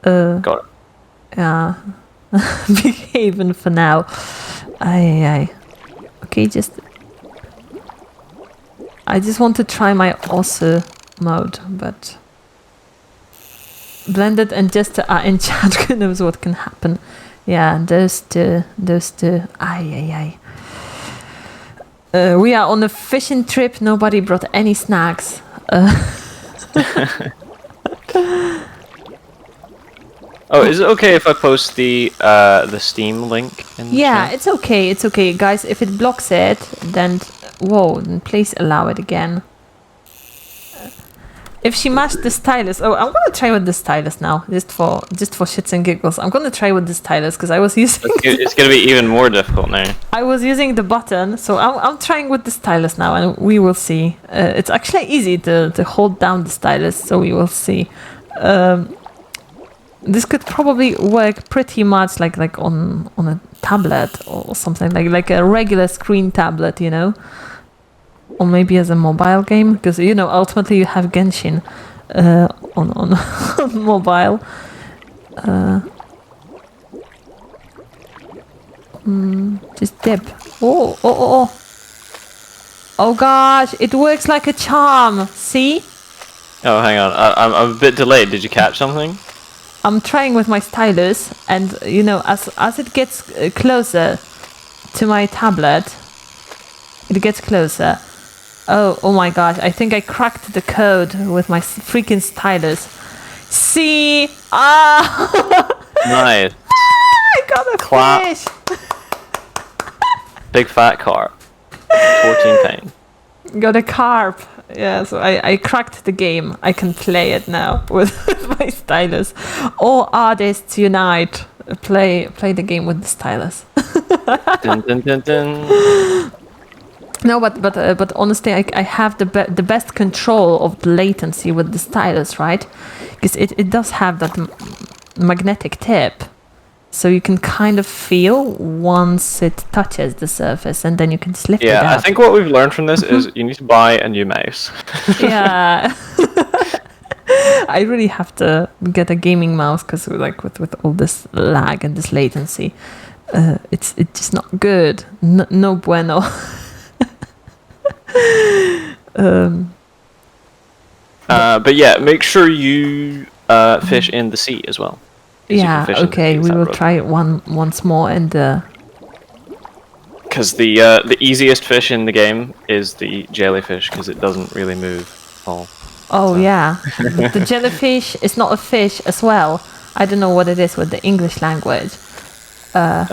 Got it. Yeah, behaving for now. Aye. Okay, I just want to try my also mode, but blended and just in chat, who knows what can happen. Yeah, those two. Aye. We are on a fishing trip. Nobody brought any snacks. Oh, is it okay if I post the Steam link in the chat? It's okay. It's okay, guys. If it blocks it, then then please allow it again. If she mashed the stylus, I'm gonna try with the stylus now, just for shits and giggles. I'm gonna try with the stylus because I was using. It's gonna be even more difficult now. I was using the button, so I'm trying with the stylus now, and we will see. It's actually easy to hold down the stylus, so we will see. This could probably work pretty much like on a tablet or something like a regular screen tablet, you know. Or maybe as a mobile game, because ultimately you have Genshin on mobile. Just dip. Oh gosh, it works like a charm. See? Oh, hang on. I'm a bit delayed. Did you catch something? I'm trying with my stylus, and as it gets closer to my tablet, it gets closer. Oh my gosh, I think I cracked the code with my freaking stylus. See? Nice. I got a fish! Big fat carp. 14 pounds. Got a carp. Yeah, so I cracked the game. I can play it now with my stylus. All artists unite. Play the game with the stylus. Dun, dun, dun, dun. No, but honestly, I have the best control of the latency with the stylus, right? Because it does have that magnetic tip, so you can kind of feel once it touches the surface, and then you can slip it up. Yeah, I think what we've learned from this is you need to buy a new mouse. Yeah. I really have to get a gaming mouse because with all this lag and this latency, it's just not good. No bueno. But yeah, make sure you fish in the sea as well. Yeah, okay, we will try it once more, and because the easiest fish in the game is the jellyfish because it doesn't really move at all. Oh yeah, the jellyfish is not a fish as well. I don't know what it is with the English language. Let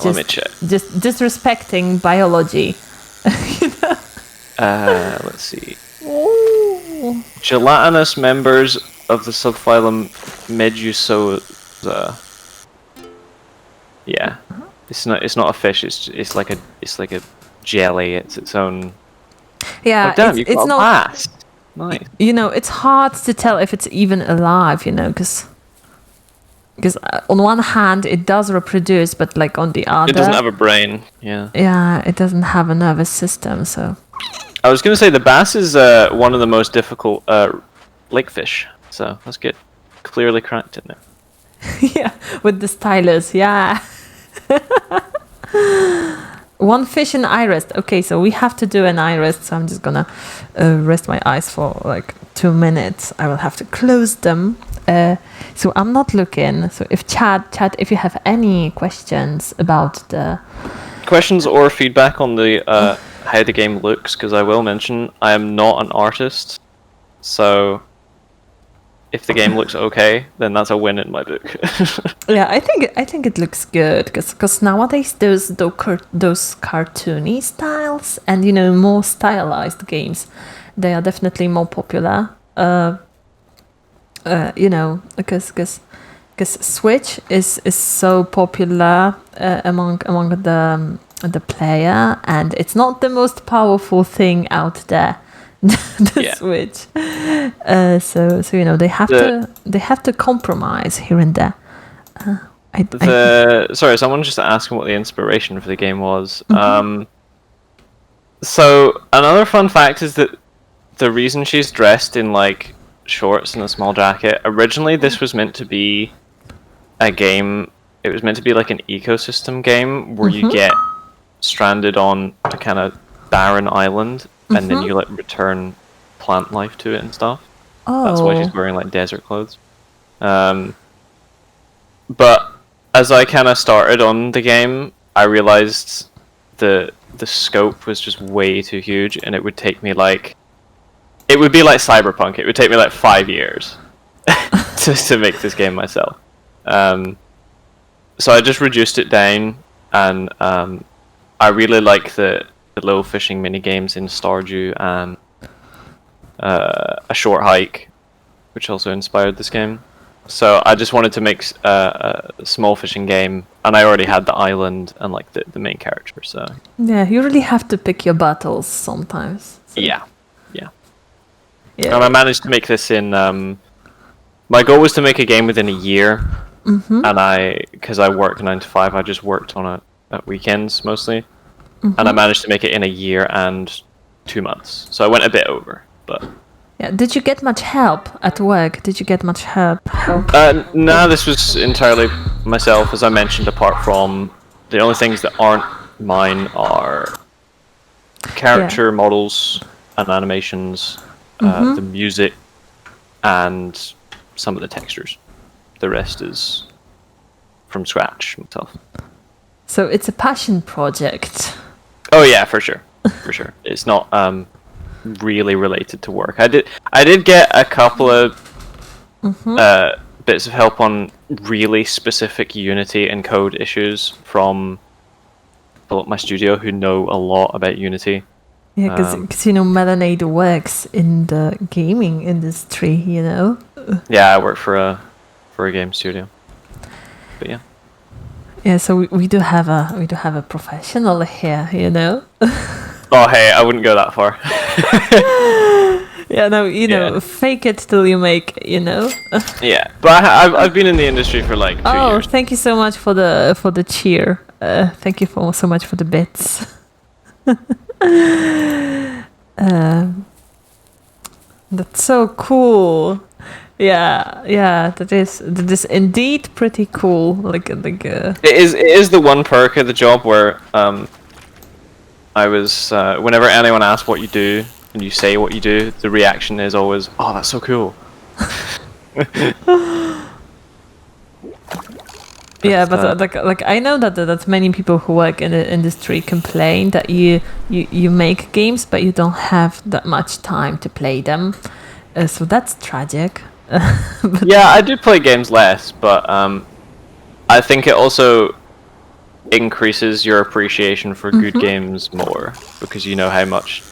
me check. Just disrespecting biology. Let's see. Ooh. Gelatinous members of the subphylum Medusosa. Yeah, it's not a fish. It's like a jelly. It's its own. Yeah, oh, damn, it's not. Blast. Nice. It's hard to tell if it's even alive. Because on one hand it does reproduce, but on the other, it doesn't have a brain. Yeah. Yeah, it doesn't have a nervous system. So. I was gonna say the bass is one of the most difficult lake fish. So let's get clearly cracked in there. Yeah, with the stylus. Yeah. One fish in eye rest. Okay, so we have to do an eye rest. So I'm just gonna rest my eyes for like 2 minutes. I will have to close them. So I'm not looking. So if chat, if you have any questions about the Questions or feedback on the how the game looks, because I will mention I am not an artist, so if the game looks okay, then that's a win in my book. Yeah, I think it looks good because nowadays those cartoony styles and more stylized games, they are definitely more popular. Because Switch is so popular among the player, and it's not the most powerful thing out there. The Switch. So they have to compromise here and there. Sorry, someone just asking what the inspiration for the game was. So another fun fact is that the reason she's dressed in like shorts and a small jacket, originally this was meant to be a game. It was meant to be like an ecosystem game where you get stranded on a kind of barren island, and then you like return plant life to it and stuff. That's why she's wearing like desert clothes. But as I kind of started on the game, I realized the scope was just way too huge, and it would take me like, it would be like Cyberpunk. It would take me like 5 years to make this game myself. So I just reduced it down, and I really like the little fishing mini games in Stardew and A Short Hike, which also inspired this game. So I just wanted to make a small fishing game, and I already had the island and like the main character. So yeah, you really have to pick your battles sometimes. So. Yeah. And I managed to make this in. My goal was to make a game within a year, and because I work 9 to 5, I just worked on it at weekends mostly, and I managed to make it in a year and 2 months. So I went a bit over, but. Yeah. Did you get much help at work? Did you get much help? No, this was entirely myself, as I mentioned. Apart from the only things that aren't mine are character models and animations, the music, and some of the textures. The rest is from scratch myself. So it's a passion project. Oh yeah, for sure. It's not really related to work. I did get a couple of bits of help on really specific Unity and code issues from people at my studio who know a lot about Unity. Yeah, because Melanaid works in the gaming industry. Yeah, I work for a game studio. But yeah. Yeah, so we do have a professional here. Oh hey, I wouldn't go that far. Yeah, no, fake it till you make, Yeah, but I've been in the industry for like 2 years. Oh, thank you so much for the cheer. Thank you so much for the bits. That's so cool. Yeah, that is indeed pretty cool. It is the one perk of the job where I was whenever anyone asks what you do and you say what you do, the reaction is always, "Oh, that's so cool." Yeah, but like I know that many people who work in the industry complain that you make games but you don't have that much time to play them, so that's tragic. Yeah, I do play games less, but I think it also increases your appreciation for good games more, because you know how much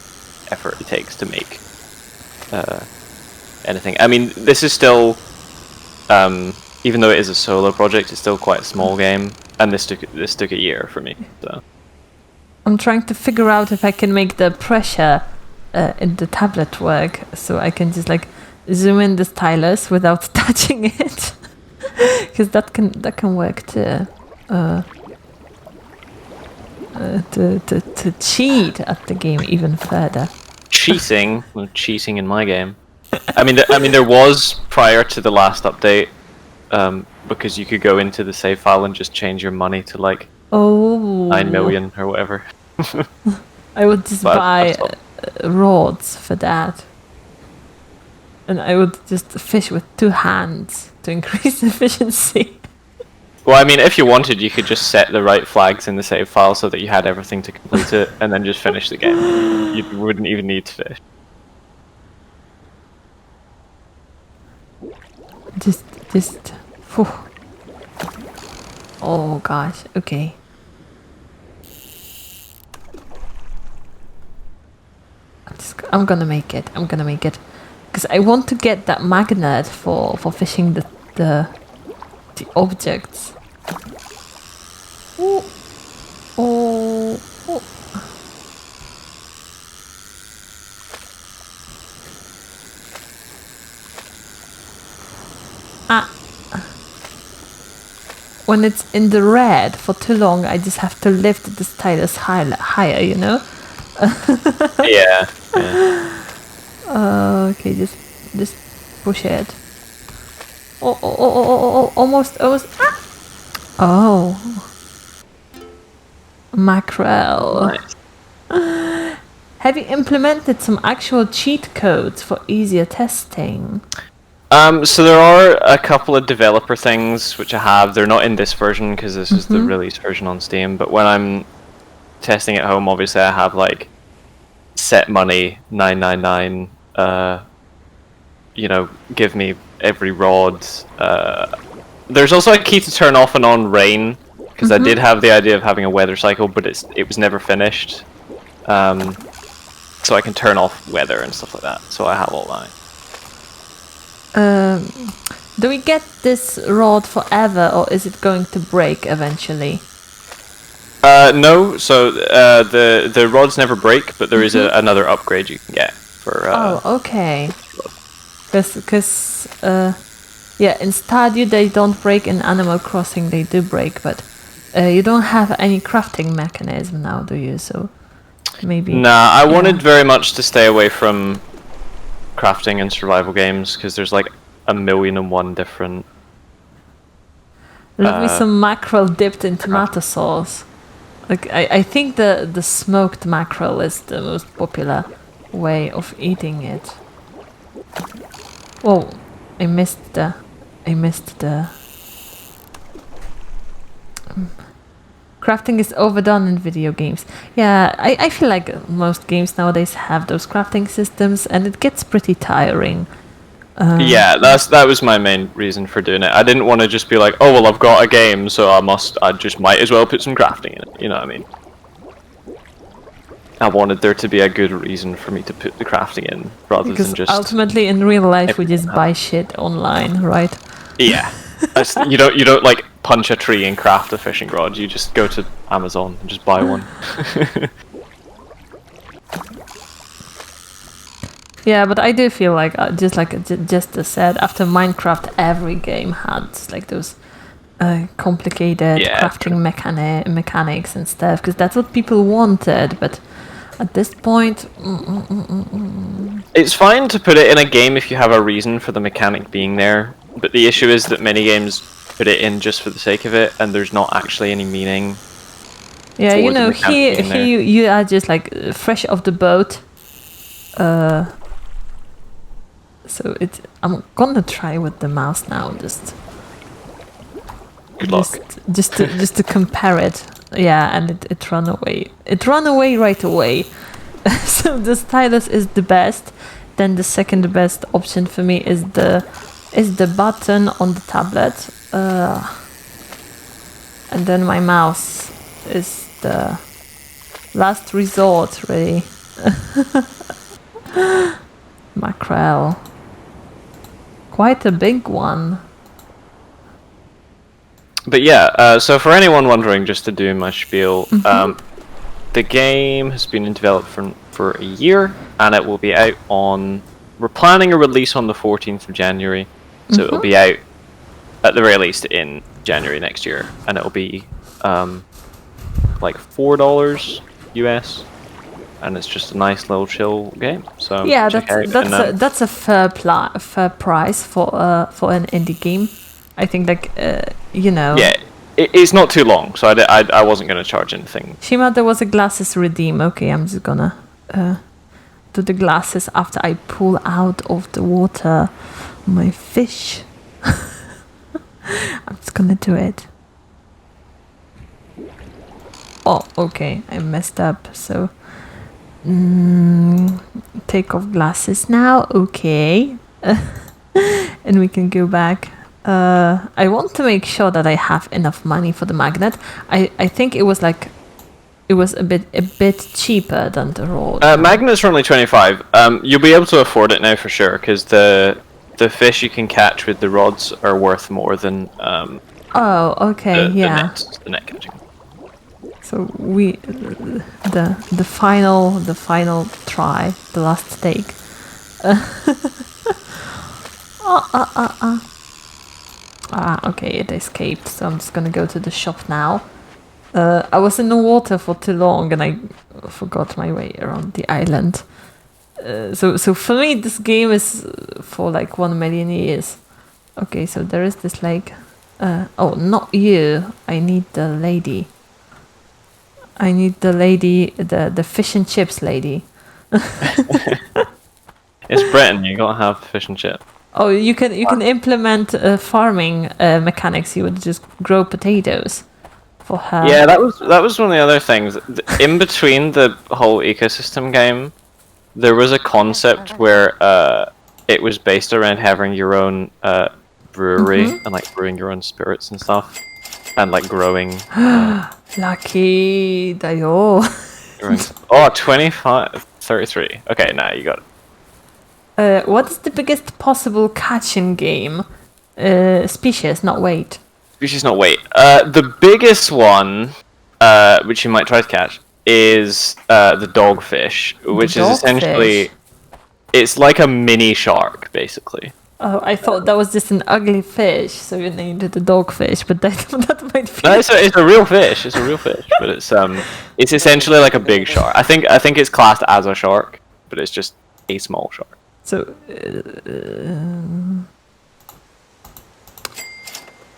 effort it takes to make anything. I mean, this is still, even though it is a solo project, it's still quite a small game, and this took a year for me. So I'm trying to figure out if I can make the pressure in the tablet work, so I can just like zoom in the stylus without touching it, because that can work too. To cheat at the game even further. Cheating? Well, cheating in my game. I mean, there was, prior to the last update, because you could go into the save file and just change your money to like Oh. 9 million or whatever. I would just But buy that's all. rods for that. And I would just fish with 2 hands to increase efficiency. Well, I mean, if you wanted, you could just set the right flags in the save file so that you had everything to complete it, and then just finish the game. You wouldn't even need to fish. Just. Whew. Oh gosh. Okay. I'm gonna make it. I'm gonna make it, because I want to get that magnet for fishing the objects. Ooh. Oh. Oh. Ah. When it's in the red for too long, I just have to lift the stylus higher, you know? Yeah. Yeah. Okay, just push it. Oh, almost. Ah! Oh. Mackerel. Nice. Have you implemented some actual cheat codes for easier testing? So there are a couple of developer things which I have. They're not in this version because this is the release version on Steam. But when I'm testing at home, obviously I have like set money 999. You know, give me every rod. There's also a key to turn off and on rain because I did have the idea of having a weather cycle, but it was never finished. So I can turn off weather and stuff like that. So I have all that. Do we get this rod forever, or is it going to break eventually? No. So the rods never break, but there is another upgrade you can get for. Oh, okay. Because yeah, in Stardew they don't break. In Animal Crossing they do break, but you don't have any crafting mechanism now, do you? So maybe. Nah, I wanted very much to stay away from crafting and survival games because there's like 1,000,001 different. Love me some mackerel dipped in tomato sauce. Like I think the smoked mackerel is the most popular way of eating it. Whoa, I missed the. Crafting is overdone in video games. Yeah, I feel like most games nowadays have those crafting systems, and it gets pretty tiring. Yeah, that was my main reason for doing it. I didn't want to just be like, oh well, I've got a game, so I just might as well put some crafting in it. You know what I mean? I wanted there to be a good reason for me to put the crafting in, rather Because than just. ultimately, in real life, we just buy shit online, right? Yeah, you don't like punch a tree and craft a fishing rod. You just go to Amazon and just buy one. Yeah, but I do feel like just as said, after Minecraft, every game had like those complicated crafting mechanics and stuff, because that's what people wanted. But at this point, it's fine to put it in a game if you have a reason for the mechanic being there. But the issue is that many games put it in just for the sake of it, and there's not actually any meaning. Yeah, you know, here you are just like fresh off the boat. So I'm gonna try with the mouse now. Good luck. Just to compare it. Yeah, and it ran away. It ran away right away. So the stylus is the best. Then the second best option for me is the button on the tablet. And then my mouse is the last resort, really. Mackerel. Quite a big one. But yeah, so for anyone wondering, just to do my spiel, the game has been in development for a year, and it will be out on. We're planning a release on the 14th of January, so it'll be out at the very least in January next year, and it'll be like $4 US, and it's just a nice little chill game. So yeah, that's a fair price for an indie game. I think like you know. Yeah, it's not too long, so I wasn't going to charge anything. Shima, there was a glasses redeem. Okay, I'm just gonna do the glasses after I pull out of the water my fish. I'm just gonna do it. Oh, okay, I messed up. So, take off glasses now. Okay, and we can go back. I want to make sure that I have enough money for the magnet. I think it was like it was a bit cheaper than the rod. Magnets are only 25. You'll be able to afford it now for sure, because the fish you can catch with the rods are worth more than Oh, okay, yeah. the net catching. So we the final try, the last take. Okay, it escaped. So I'm just gonna go to the shop now. I was in the water for too long and I forgot my way around the island. So for me, this game is for like 1 million years. Okay, so there is this lake. Oh, not you. I need the lady. I need the lady, the fish and chips lady. It's Britain. You gotta have fish and chip. Oh, you can implement farming mechanics. You would just grow potatoes for her. Yeah, that was one of the other things. In between the whole ecosystem game, there was a concept where it was based around having your own brewery and like brewing your own spirits and stuff, and like growing. Lucky dayo. Oh, 25, 33. Okay, now you got it. What is the biggest possible catch in game? Species, not weight. Species, not weight. The biggest one, which you might try to catch, is the dogfish, which is essentially, it's like a mini shark, basically. Oh, I thought that was just an ugly fish, so you named it a dogfish, but that might be. No, it's a real fish. It's a real fish, but it's essentially like a big shark. I think it's classed as a shark, but it's just a small shark. So,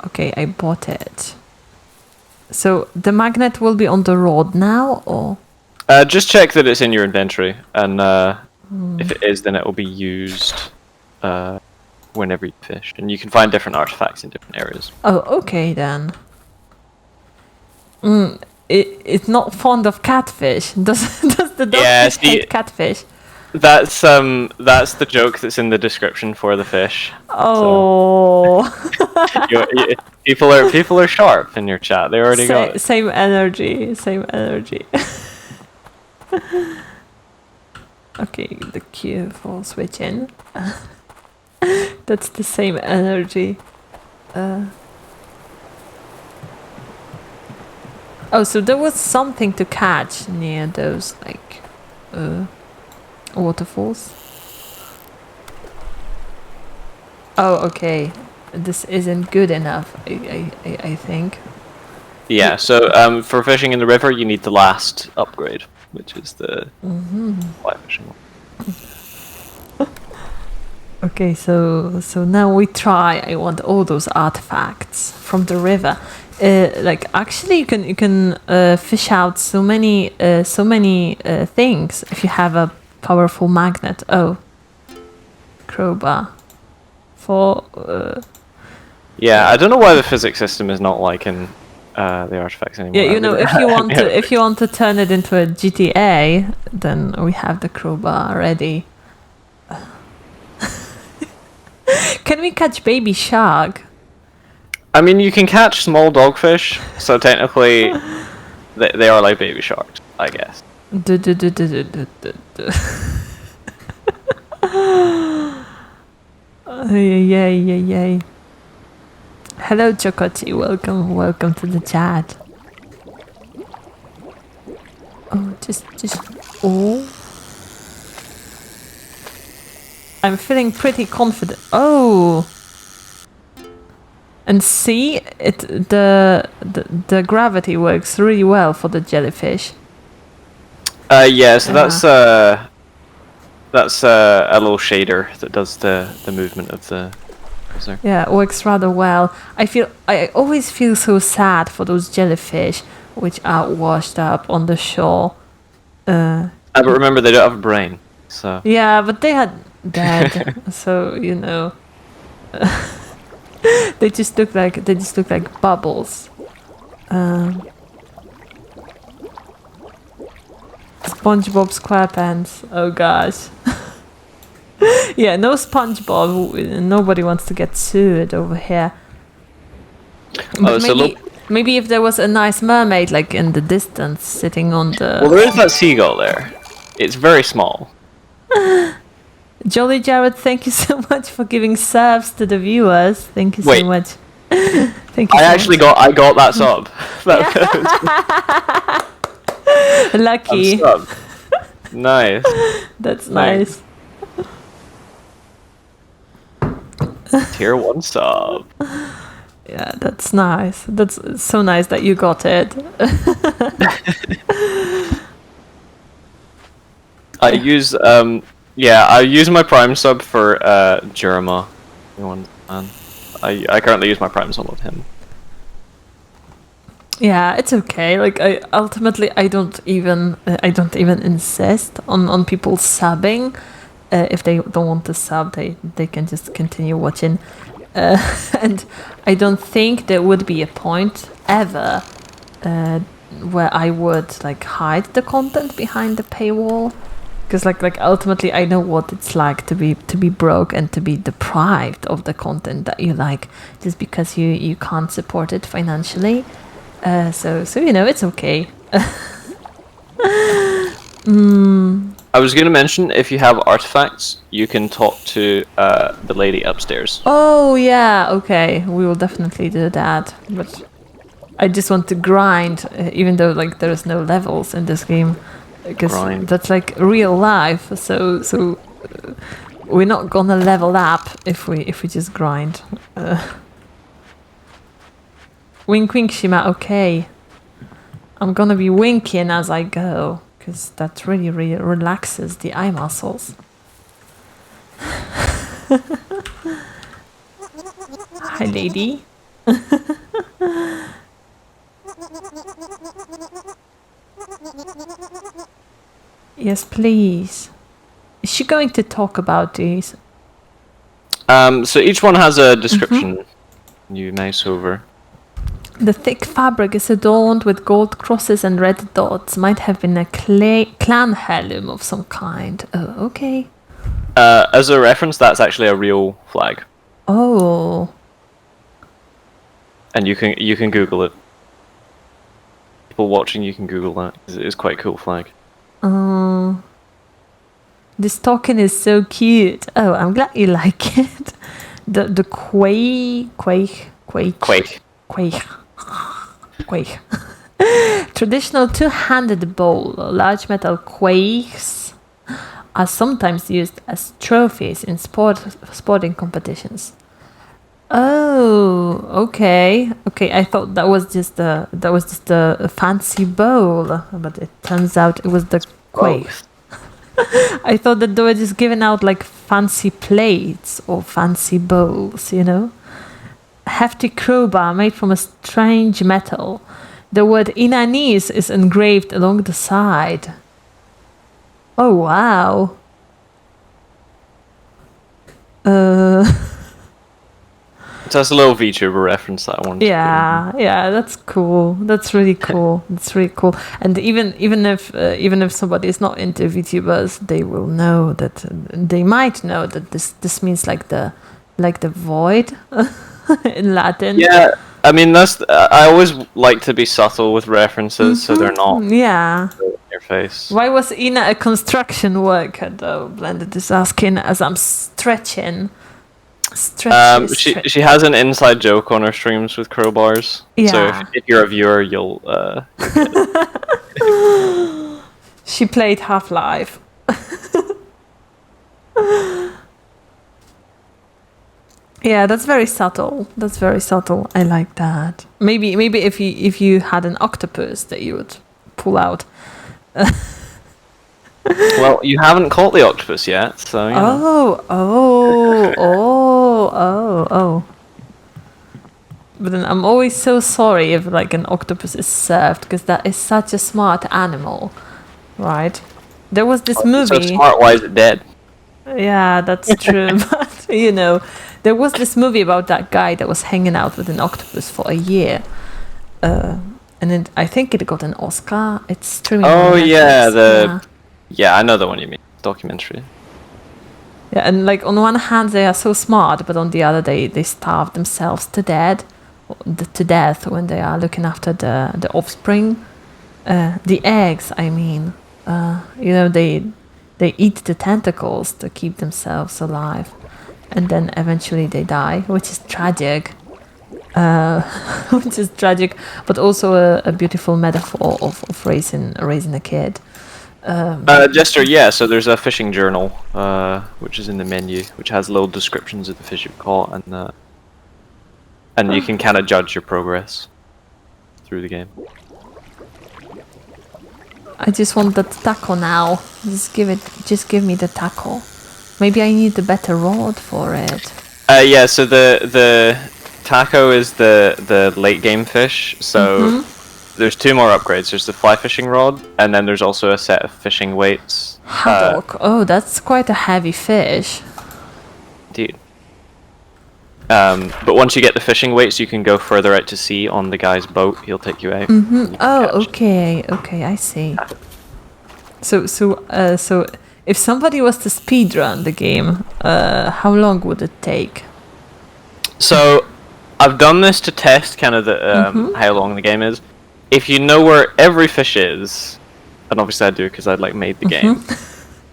okay, I bought it. So the magnet will be on the rod now, or? Just check that it's in your inventory, and if it is, then it will be used whenever you fish, and you can find different artifacts in different areas. Oh, okay then. It's not fond of catfish. Does the dogfish hate catfish? That's the joke that's in the description for the fish. Oh. So, people are sharp in your chat. They already got it. Same energy. Okay, the cue for switching. That's the same energy. Oh, so there was something to catch near those like waterfalls. Oh, okay. This isn't good enough, I think. Yeah, so for fishing in the river, you need the last upgrade, which is the fly fishing one. Okay, so now we try. I want all those artifacts from the river. Like actually, you can fish out so many things if you have a powerful magnet. Oh, crowbar for. Yeah, I don't know why the physics system is not like in the artifacts anymore. Yeah, you know, if you want to, if you want to turn it into a GTA, then we have the crowbar ready. Can we catch baby shark? I mean, you can catch small dogfish, so technically, they are like baby sharks, I guess. Yay. Hello, Chokoti. Welcome to the chat. Oh, just. Oh. I'm feeling pretty confident. Oh. And see, the gravity works really well for the jellyfish. Yeah, so that's a little shader that does the movement of the Yeah, works rather well. I always feel so sad for those jellyfish which are washed up on the shore. But remember, they don't have a brain, so Yeah, but they are dead, so they just look like bubbles. SpongeBob SquarePants. Oh gosh. Yeah, no SpongeBob. Nobody wants to get sued over here. But maybe if there was a nice mermaid like in the distance sitting on the. Well, there is that seagull there. It's very small. Jolly Jared, thank you so much for giving subs to the viewers. Thank you so much. Thank you. I got that sub. Lucky. Nice. That's nice. Tier 1 sub. Yeah, that's nice. That's so nice that you got it. I use my Prime sub for Jerema. I currently use my Prime sub with him. Yeah, it's okay. Like I don't even insist on people subbing. If they don't want to sub, they can just continue watching. And I don't think there would be a point ever where I would like hide the content behind the paywall, because like ultimately I know what it's like to be broke and to be deprived of the content that you like just because you can't support it financially. So it's okay. I was going to mention, if you have artifacts, you can talk to the lady upstairs. Oh yeah, okay, we will definitely do that. But I just want to grind, even though like there is no levels in this game, because that's like real life. So we're not gonna level up if we just grind. Wink wink, Shima. Okay, I'm gonna be winking as I go, because that really relaxes the eye muscles. Hi, lady. Yes, please. Is she going to talk about these? So each one has a description. You mouse over. The thick fabric is adorned with gold crosses and red dots. Might have been a clan heirloom of some kind. Oh, okay. As a reference, that's actually a real flag. Oh. And you can Google it. People watching, you can Google that. It is quite a cool flag. This token is so cute. Oh, I'm glad you like it. The quake. Traditional two-handed bowl, large metal quails are sometimes used as trophies in sporting competitions. Oh, okay. I thought that was just a fancy bowl, but it turns out it was the quail. I thought that they were just giving out like fancy plates or fancy bowls, Hefty crowbar made from a strange metal. The word Inanis is engraved along the side. Oh, wow. So that's a little Vtuber reference that I wanted to do. Yeah, that's cool. That's really cool. And even if somebody is not into VTubers, they will know that they might know that this means like the void in Latin. Yeah, I mean I always like to be subtle with references, so they're not in your face. Why was Ina a construction worker though? Blended is asking as I'm stretching. She has an inside joke on her streams with crowbars. Yeah. So if you're a viewer, you'll She played Half-Life. Yeah, that's very subtle. I like that. Maybe if you had an octopus that you would pull out. Well, you haven't caught the octopus yet, so you know. Oh. But then I'm always so sorry if like an octopus is served because that is such a smart animal, right? There was this So movie. smart, why is it dead? Yeah, that's true. But you know, there was this movie about that guy that was hanging out with an octopus for a year, and then I think it got an Oscar. It's streaming. Oh on Netflix. yeah, yeah, I know the one you mean. Documentary. Yeah, and like on one hand they are so smart, but on the other they starve themselves to death when they are looking after the offspring, the eggs. I mean, you know they eat the tentacles to keep themselves alive, and then eventually they die, which is tragic. Which is tragic, but also a beautiful metaphor of raising a kid. Jester, yeah, so there's a fishing journal, which is in the menu, which has little descriptions of the fish you've caught, and you can kind of judge your progress through the game. I just want that taco now. Just give me the taco. Maybe I need a better rod for it. Yeah, so the taco is the late game fish, so there's two more upgrades. There's the fly fishing rod, and then there's also a set of fishing weights. Haddock. Oh, that's quite a heavy fish. Indeed. But once you get the fishing weights, you can go further out to sea on the guy's boat. He'll take you out. Oh, okay, I see. So if somebody was to speedrun the game, how long would it take? So, I've done this to test kind of the how long the game is. If you know where every fish is, and obviously I do because I like made the game.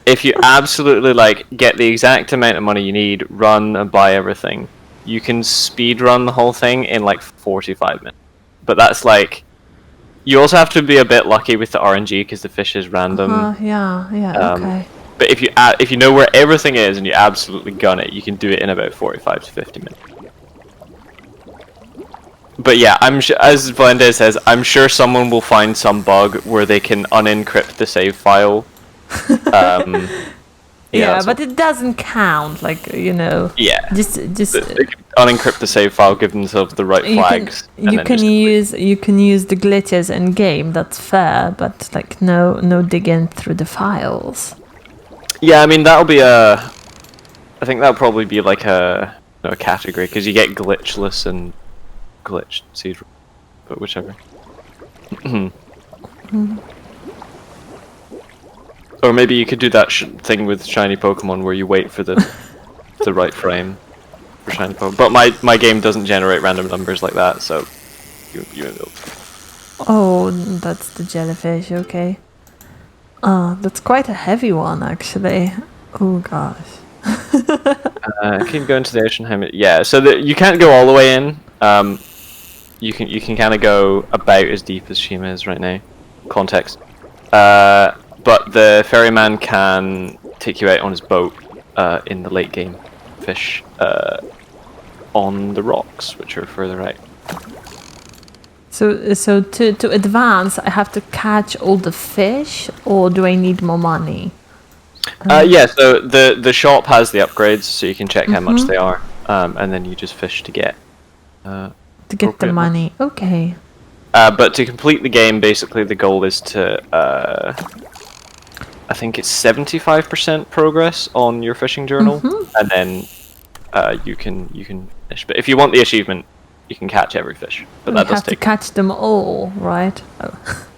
If you absolutely like get the exact amount of money you need, run and buy everything, you can speed run the whole thing in like 45 minutes. But that's like, you also have to be a bit lucky with the RNG because the fish is random. Okay. But if you know where everything is and you absolutely gun it, you can do it in about 45 to 50 minutes. But yeah, as Valente says, I'm sure someone will find some bug where they can unencrypt the save file. Yeah, but it doesn't count, like, you know. Yeah. Just they can unencrypt the save file, give themselves the right flags. You can use the glitches in game. That's fair, but like no digging through the files. Yeah, I mean that'll be I think that'll probably be like a category because you get glitchless and glitched seed, but whichever. Or maybe you could do that thing with shiny Pokemon where you wait for the right frame for shiny Pokemon. But my game doesn't generate random numbers like that, so you won't be able to. Oh, that's the jellyfish. Okay. That's quite a heavy one, actually. Oh gosh. Keep going to the ocean. Yeah, so you can't go all the way in. You can kind of go about as deep as Shima is right now. Context. But the ferryman can take you out on his boat in the late game fish on the rocks, which are further out. So to advance, I have to catch all the fish, or do I need more money? Yeah, so the shop has the upgrades, so you can check how much they are, and then you just fish to get the money. Okay. But to complete the game, basically the goal is to I think it's 75% progress on your fishing journal, and then you can fish. But if you want the achievement, you can catch every fish. But that does take to catch them all, right?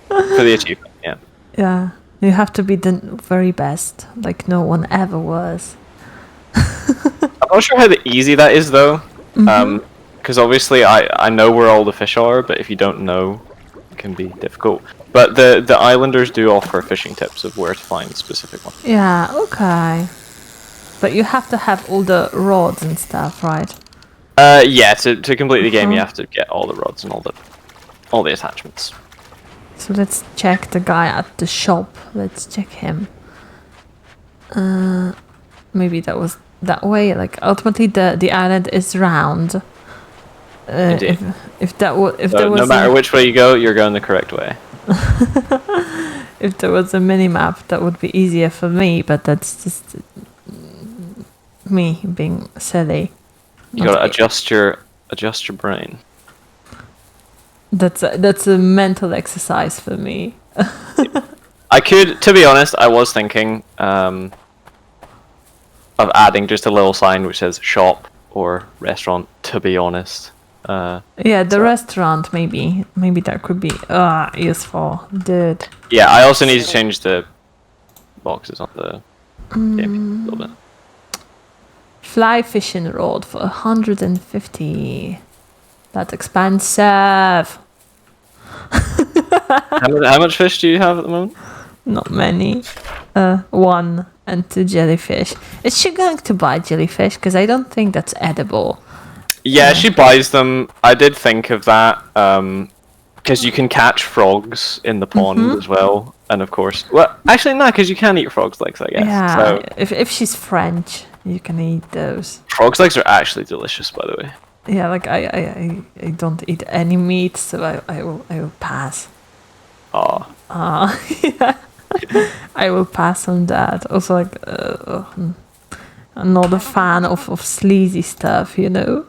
for the achievement. Yeah. Yeah, you have to be the very best, like no one ever was. I'm not sure how easy that is though, because obviously I know where all the fish are, but if you don't know, it can be difficult. But the islanders do offer fishing tips of where to find specific ones. Yeah, okay. But you have to have all the rods and stuff, right? Yeah, to complete the game, you have to get all the rods and all the attachments. So let's check the guy at the shop. Let's check him. Maybe that was that way. Like ultimately, the island is round. If there was no matter which way you go, you're going the correct way. If there was a mini map, that would be easier for me. But that's just me being silly. You gotta adjust your brain. That's a mental exercise for me. I could, to be honest, I was thinking of adding just a little sign which says shop or restaurant. To be honest. Yeah, the restaurant maybe that could be useful, dude. Yeah, I also need to change the boxes on the game a little bit. Fly fishing rod for 150. That's expensive. How much fish do you have at the moment? Not many. 1 and 2 jellyfish. Is she going to buy jellyfish? Because I don't think that's edible. Yeah, she buys them. I did think of that. Because you can catch frogs in the pond as well. And of course... Well, actually, no, because you can eat frogs' legs, I guess. Yeah, So, if she's French, you can eat those. frogs' legs are actually delicious, by the way. Yeah, like I don't eat any meat, so I will pass. Aw. Yeah. I will pass on that. Also, like, I'm not a fan of sleazy stuff, you know.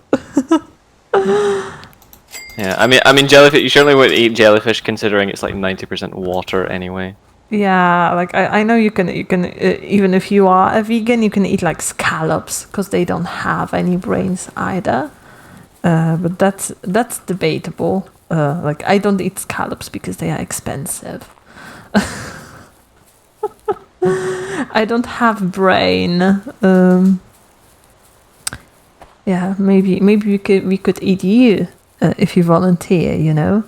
Yeah, I mean, jellyfish. You certainly wouldn't eat jellyfish, considering it's like 90% water anyway. Yeah, like I know you can even if you are a vegan, you can eat like scallops because they don't have any brains either. But that's debatable. Like I don't eat scallops because they are expensive. I don't have brain. Yeah, maybe we could eat you if you volunteer. You know,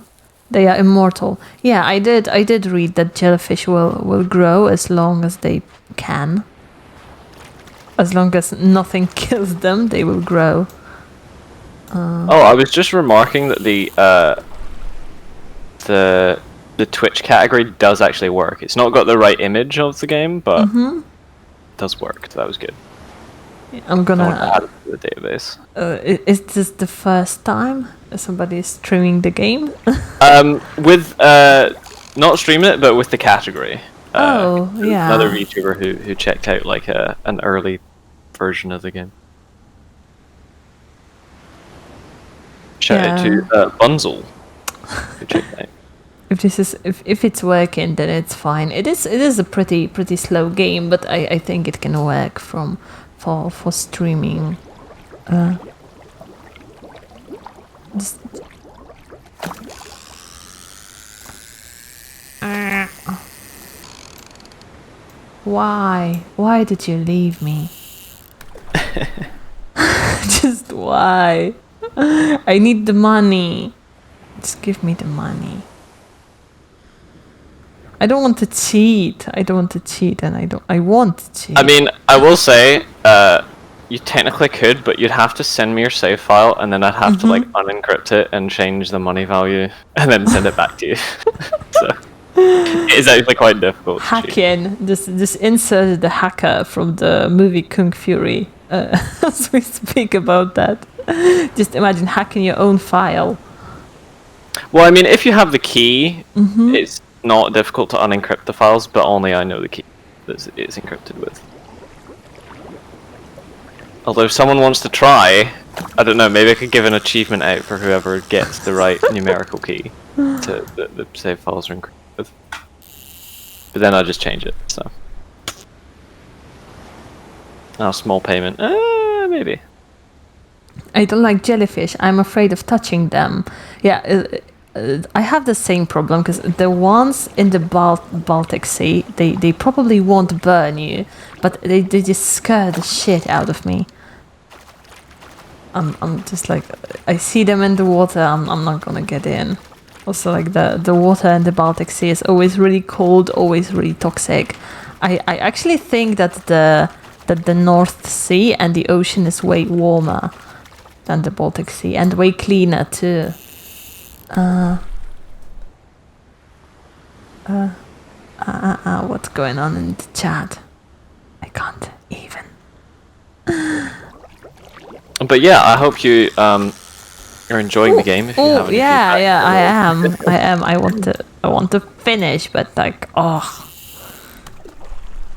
they are immortal. Yeah, I did read that jellyfish will grow as long as they can. As long as nothing kills them, they will grow. Oh, I was just remarking that the Twitch category does actually work. It's not got the right image of the game, but it does work. So that was good. I'm I gonna want to add it to the database. Is this the first time somebody is streaming the game? With not streaming it, but with the category. Yeah. Another VTuber who checked out like an early version of the game. Shout out to Bunzel, who checked out. If it's working, then it's fine. It is a pretty slow game, but I think it can work for streaming. Why did you leave me? Just why? I need the money. Just give me the money. I don't want to cheat. And I want to cheat. I mean, I will say, you technically could, but you'd have to send me your save file, and then I'd have to like unencrypt it and change the money value, and then send it back to you. So it is actually quite difficult. Hacking. This inserted the hacker from the movie Kung Fury. As we speak about that, just imagine hacking your own file. Well, I mean, if you have the key, it's not difficult to unencrypt the files, but only I know the key that it's encrypted with. Although if someone wants to try, I don't know, maybe I could give an achievement out for whoever gets the right numerical key to the save files are encrypted with. But then I just change it, so. Oh, small payment. Maybe. I don't like jellyfish. I'm afraid of touching them. Yeah, I have the same problem because the ones in the Baltic Sea, they probably won't burn you, but they just scare the shit out of me. I'm just like, I see them in the water, I'm not gonna get in. Also, like the water in the Baltic Sea is always really cold, always really toxic. I actually think that the North Sea and the ocean is way warmer than the Baltic Sea and way cleaner too. What's going on in the chat? I can't even. But yeah, I hope you You're enjoying the game if you have any yeah, feedback. yeah, I am. I want to finish, but like,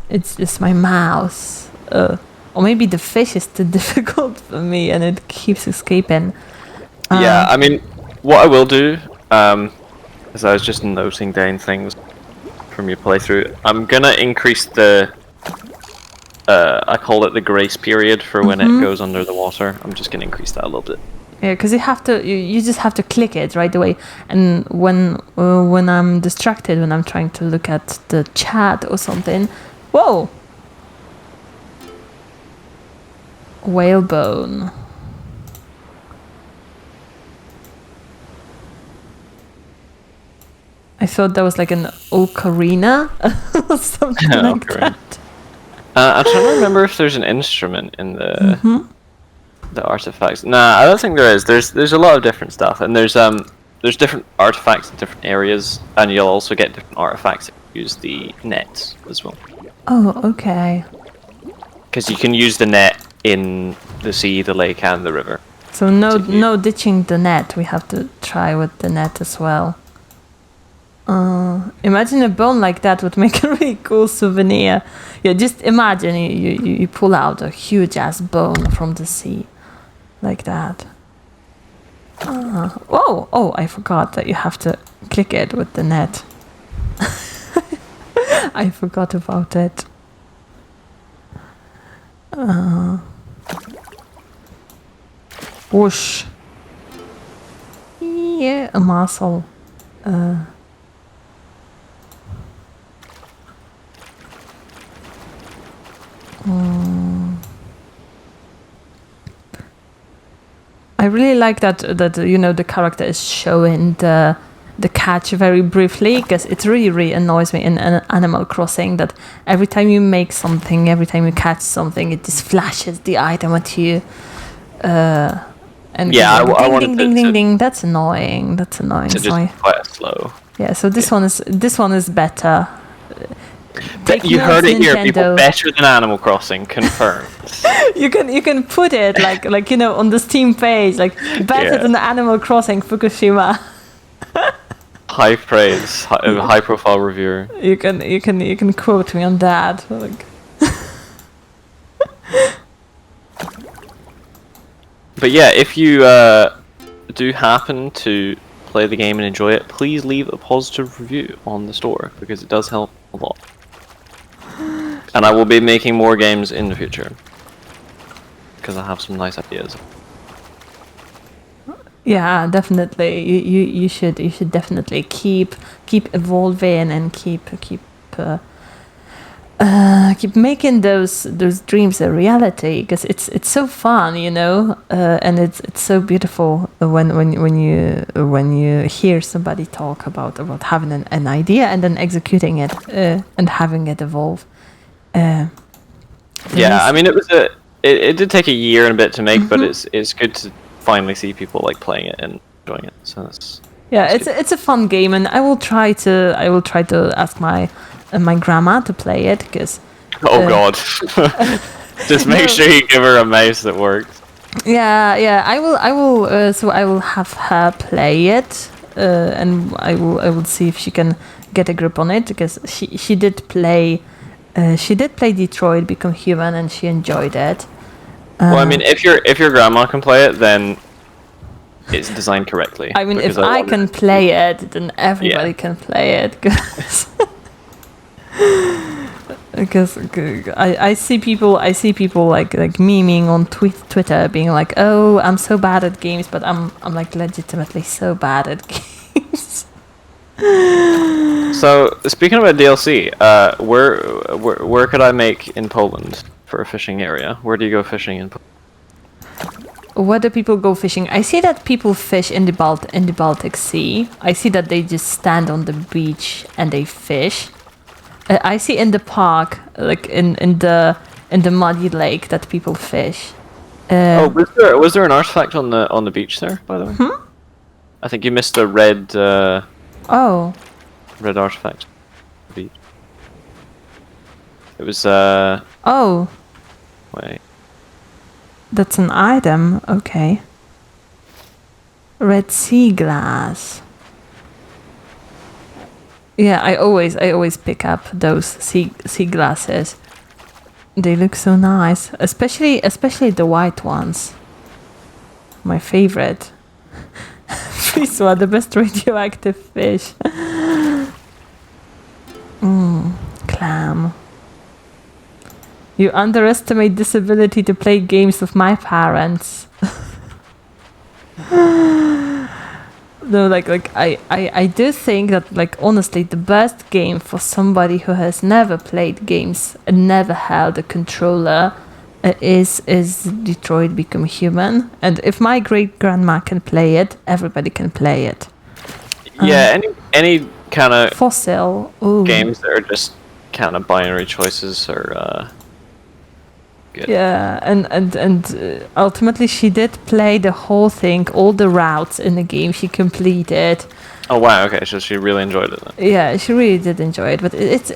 it's just my mouse. Or maybe the fish is too difficult for me, and it keeps escaping. Yeah, I mean, what I will do, is I was just noting down things from your playthrough. I'm gonna increase the, I call it the grace period for when it goes under the water. I'm just gonna increase that a little bit. Yeah, because you just have to click it right away. And when I'm distracted, when I'm trying to look at the chat or something, whoa, whalebone. I thought that was like an ocarina or something like that. I'm trying to remember if there's an instrument in the artifacts. Nah, I don't think there is. There's a lot of different stuff, and there's different artifacts in different areas, and you'll also get different artifacts if you use the net as well. Oh, okay. Because you can use the net in the sea, the lake, and the river. So no ditching the net. We have to try with the net as well. Imagine a bone like that would make a really cool souvenir. Yeah, just imagine you pull out a huge ass bone from the sea, like that. Oh, I forgot that you have to click it with the net. I forgot about it. Whoosh. Yeah, a mussel. I really like that the character is showing the catch very briefly, because it really annoys me in Animal Crossing that every time you make something, every time you catch something, it just flashes the item at you. And yeah, like, I wanted ding. That's annoying. That's annoying. To just play it slow. Yeah, so this one is better. You heard it here, people. Better than Animal Crossing, confirmed. you can put it like on the Steam page, like better than Animal Crossing Fukushima. High praise, high profile reviewer. You can quote me on that. Like. But yeah, if you do happen to play the game and enjoy it, please leave a positive review on the store, because it does help a lot. And I will be making more games in the future, because I have some nice ideas. Yeah, definitely. You should definitely keep evolving and keep making those dreams a reality, because it's so fun, and it's so beautiful when you hear somebody talk about having an idea and then executing it and having it evolve. I mean, it did take a year and a bit to make, but it's good to finally see people like playing it and enjoying it. So it's a fun game, and I will try to ask my grandma to play it, because God. Just make sure you give her a mouse that works. Yeah, I will so I will have her play it, and I will see if she can get a grip on it, because she did play Detroit Become Human, and she enjoyed it. Well, I mean, if your grandma can play it, then it's designed correctly. I mean, if I can play it, then everybody can play it. Because I see people like memeing on Twitter, being like, "Oh, I'm so bad at games," but I'm like legitimately so bad at games. So speaking about DLC, where could I make in Poland for a fishing area? Where do you go fishing in Poland? Where do people go fishing? I see that people fish in the Baltic Sea. I see that they just stand on the beach and they fish. I see in the park, like in the muddy lake, that people fish. Was there an artifact on the beach there, by the way? I think you missed the red. Red artifact. Beach. It was. Wait. That's an item. Okay. Red sea glass. Yeah, I always pick up those sea glasses. They look so nice, especially the white ones. My favorite. Friswa, the best radioactive fish. Clam. You underestimate this ability to play games with my parents. No, I do think that, like, honestly, the best game for somebody who has never played games and never held a controller is Detroit Become Human. And if my great grandma can play it, everybody can play it. Yeah, any kind of Fossil. Ooh. games that are just kind of binary choices are good. Yeah, and ultimately she did play the whole thing, all the routes in the game she completed. Oh wow, okay, so she really enjoyed it then. Yeah, she really did enjoy it, but it's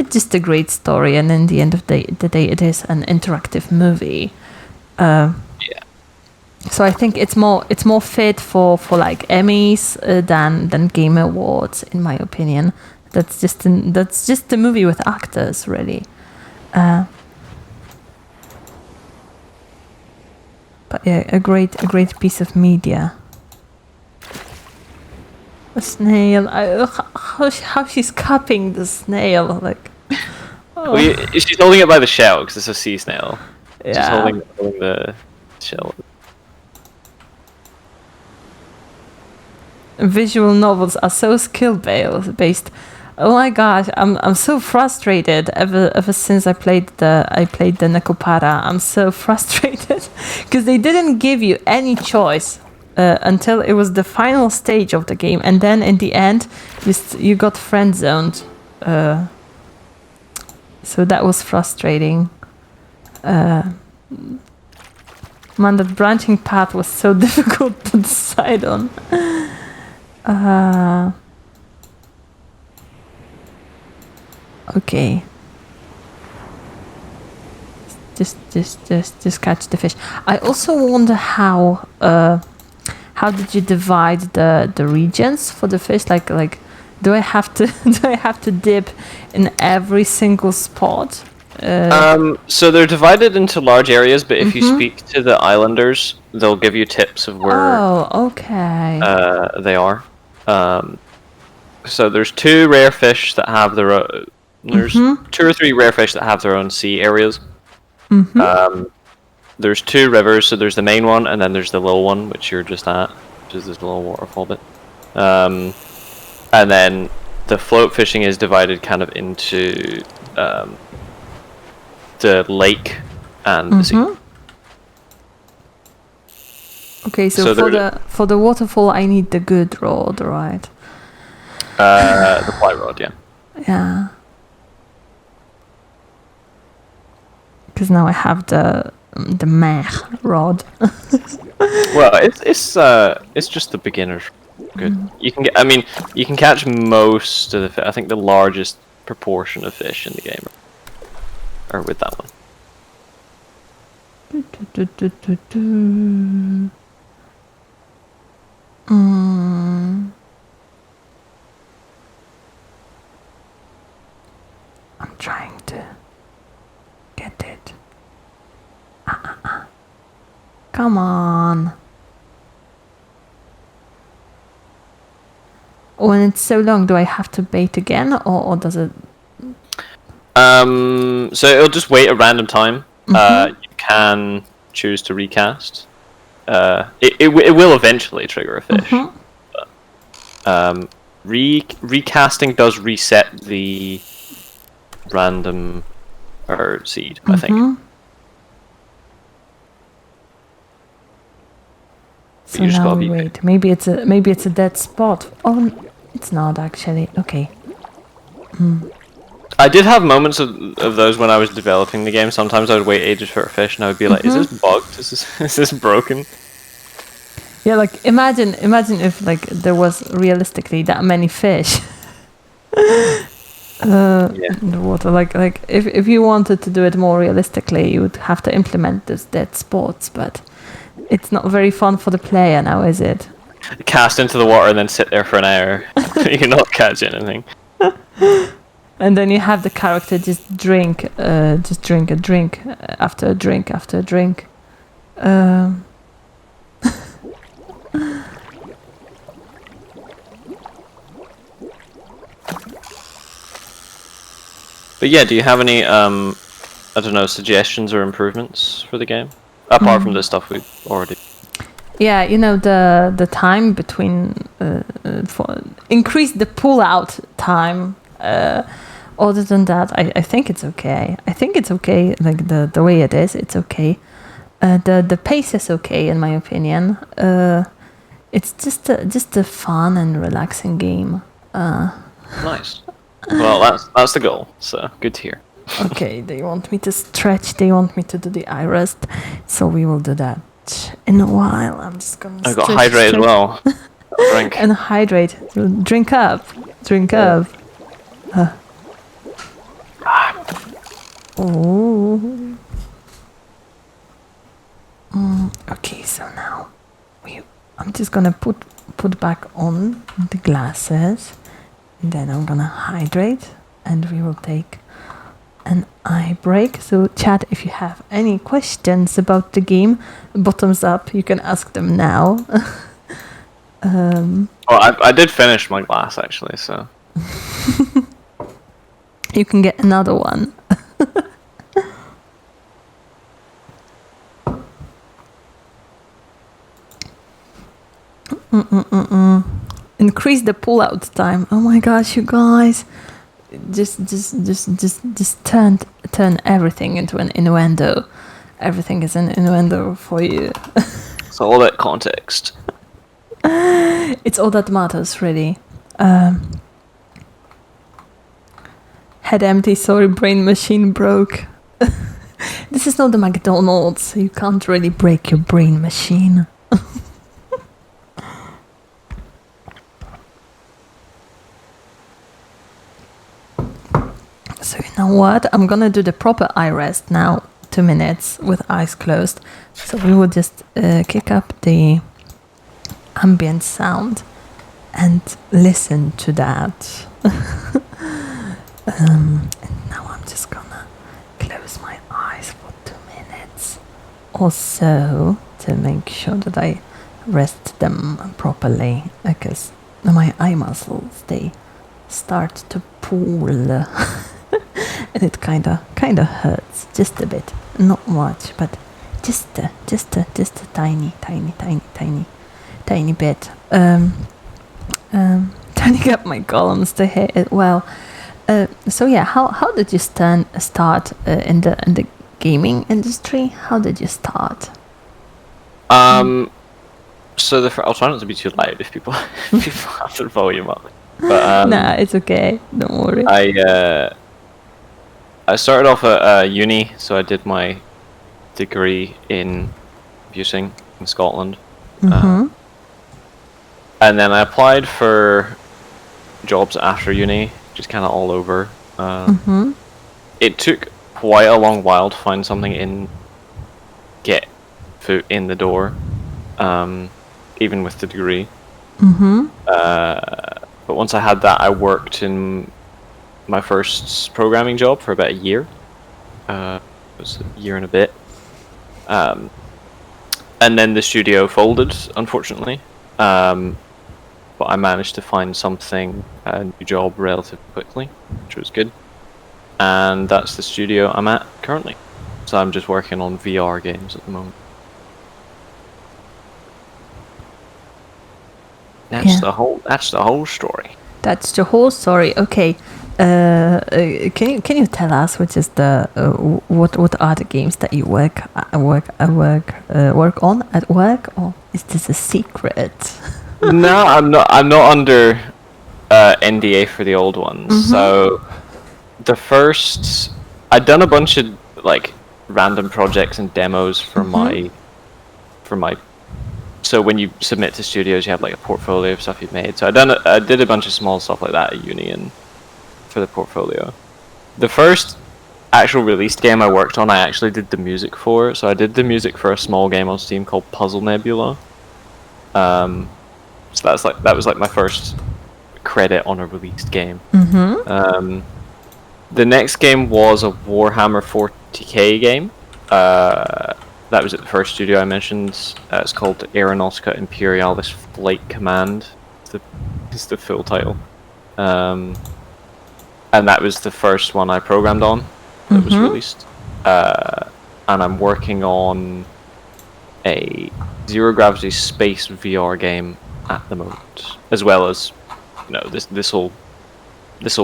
just a great story, and in the end of the day, it is an interactive movie. Yeah. So I think it's more fit for like Emmys than Game Awards, in my opinion. That's just a movie with actors, really. But yeah, a great piece of media. A snail. How she's cupping the snail, like. Oh. Well, she's holding it by the shell because it's a sea snail. Yeah. She's holding the shell. Visual novels are so skill based. Oh my gosh, I'm so frustrated ever since I played the Nekopara. I'm so frustrated because they didn't give you any choice until it was the final stage of the game, and then in the end you got friend zoned. So that was frustrating. Man, that branching path was so difficult to decide on. Okay. Just catch the fish. I also wonder how did you divide the regions for the fish? Like do I have to dip in every single spot? So they're divided into large areas, but if you speak to the islanders, they'll give you tips of where they are. So there's two rare fish that have their own. There's 2 or 3 rare fish that have their own sea areas. There's 2 rivers, so there's the main one, and then there's the little one, which you're just at, which is this little waterfall bit. And then the float fishing is divided kind of into the lake and the sea. Okay, so for the waterfall, I need the good rod, right? The fly rod, yeah. Yeah. Because now I have the meh rod. Well, it's just the beginner's good. You can catch most of the fish. I think the largest proportion of fish in the game are with that one. I'm trying to get it. Come on. When it's so long, do I have to bait again, or does it? So it'll just wait a random time. You can choose to recast. It will eventually trigger a fish. But, recasting does reset the random seed, I think. So now we wait. Maybe it's a dead spot. Oh, it's not actually. Okay. I did have moments of those when I was developing the game. Sometimes I would wait ages for a fish, and I would be like, "Is this bugged? Is this broken?" Yeah, like imagine if like there was realistically that many fish in the water. Like if you wanted to do it more realistically, you would have to implement those dead spots, but it's not very fun for the player now, is it? cast into the water and then sit there for an hour. You cannot catch anything. And then you have the character just drink a drink after a drink after a drink. But yeah, do you have any I don't know, suggestions or improvements for the game apart from the stuff we've already? Yeah, the time between increase the pull out time. Other than that, I think it's okay. I think it's okay, like the way it is. It's okay. The pace is okay in my opinion. It's just a fun and relaxing game. Nice. Well, that's the goal. So good to hear. Okay, they want me to stretch. They want me to do the eye rest. So we will do that in a while. I'm just gonna. I got hydrate as well. Drink. And hydrate. Drink up. Drink up. Oh. Okay, so now I'm just gonna put back on the glasses. Then I'm gonna hydrate, and we will take an eye break. So chat, if you have any questions about the game, bottoms up, you can ask them now. Well, I did finish my glass actually, so you can get another one. Increase the pull-out time. Oh my gosh, you guys! Just turn everything into an innuendo. Everything is an innuendo for you. it's all that context. It's all that matters, really. Head empty. Sorry, brain machine broke. This is not the McDonald's. So you can't really break your brain machine. So you know what? I'm gonna do the proper eye rest now. 2 minutes with eyes closed. So we will just kick up the ambient sound and listen to that. And now I'm just gonna close my eyes for 2 minutes or so to make sure that I rest them properly, because my eye muscles, they start to pull. And it kind of hurts just a bit, not much, but just a tiny bit. Turning up my columns to hear it well. So yeah, how did you start in the gaming industry? How did you start? So I'll try not to be too loud if people have their volume up. But Nah, it's okay. Don't worry. I started off at uni, so I did my degree in computing in Scotland. Mm-hmm. And then I applied for jobs after uni, just kind of all over. It took quite a long while to find something get foot in the door, even with the degree. But once I had that, I worked in my first programming job for about a year. It was a year and a bit. And then the studio folded, unfortunately. But I managed to find a new job relatively quickly, which was good. And that's the studio I'm at currently. So I'm just working on VR games at the moment. That's the whole story. That's the whole story. Okay. Can you tell us which is the what are the games that you work on at work, or is this a secret? No, I'm not under NDA for the old ones. So the first, I'd done a bunch of like random projects and demos for my. So when you submit to studios, you have like a portfolio of stuff you've made. So I did a bunch of small stuff like that at uni and for the portfolio. The first actual released game I worked on, I actually did the music for. So I did the music for a small game on Steam called Puzzle Nebula. So that was like my first credit on a released game. The next game was a Warhammer 40k game. That was at the first studio I mentioned. It's called Aeronautica Imperialis Flight Command. It's the full title. And that was the first one I programmed on that was released. And I'm working on a zero gravity space VR game at the moment, as well as, you know, this will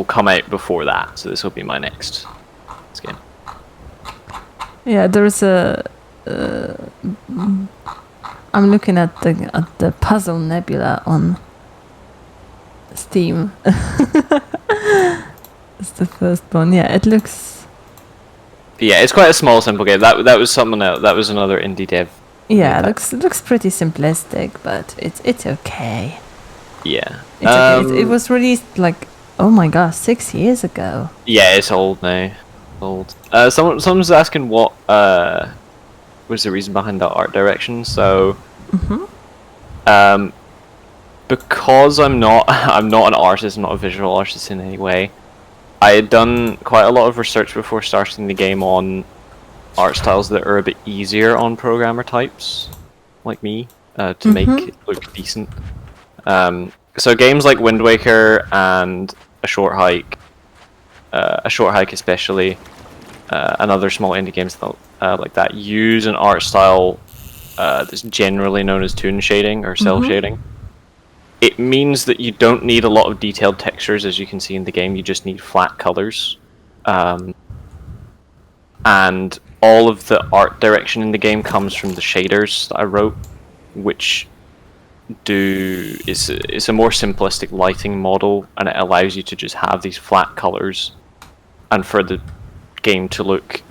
come out before that, so this will be my next game. Yeah, there's a. I'm looking at the Puzzle Nebula on Steam. It's the first one. Yeah, it looks. Yeah, it's quite a small, simple game. That was something else. That was another indie dev. Yeah, it looks pretty simplistic, but it's okay. Yeah. It's okay. It was released like, oh my gosh, 6 years ago. Yeah, it's old now. Old. Someone's asking what was the reason behind the art direction. So, because I'm not an artist, I'm not a visual artist in any way. I had done quite a lot of research before starting the game on art styles that are a bit easier on programmer types like me to make it look decent. So games like Wind Waker and A Short Hike especially, and other small indie games like that, use an art style that's generally known as toon shading or cell shading. It means that you don't need a lot of detailed textures, as you can see in the game. You just need flat colors. And all of the art direction in the game comes from the shaders that I wrote, which it's a more simplistic lighting model, and it allows you to just have these flat colors and for the game to look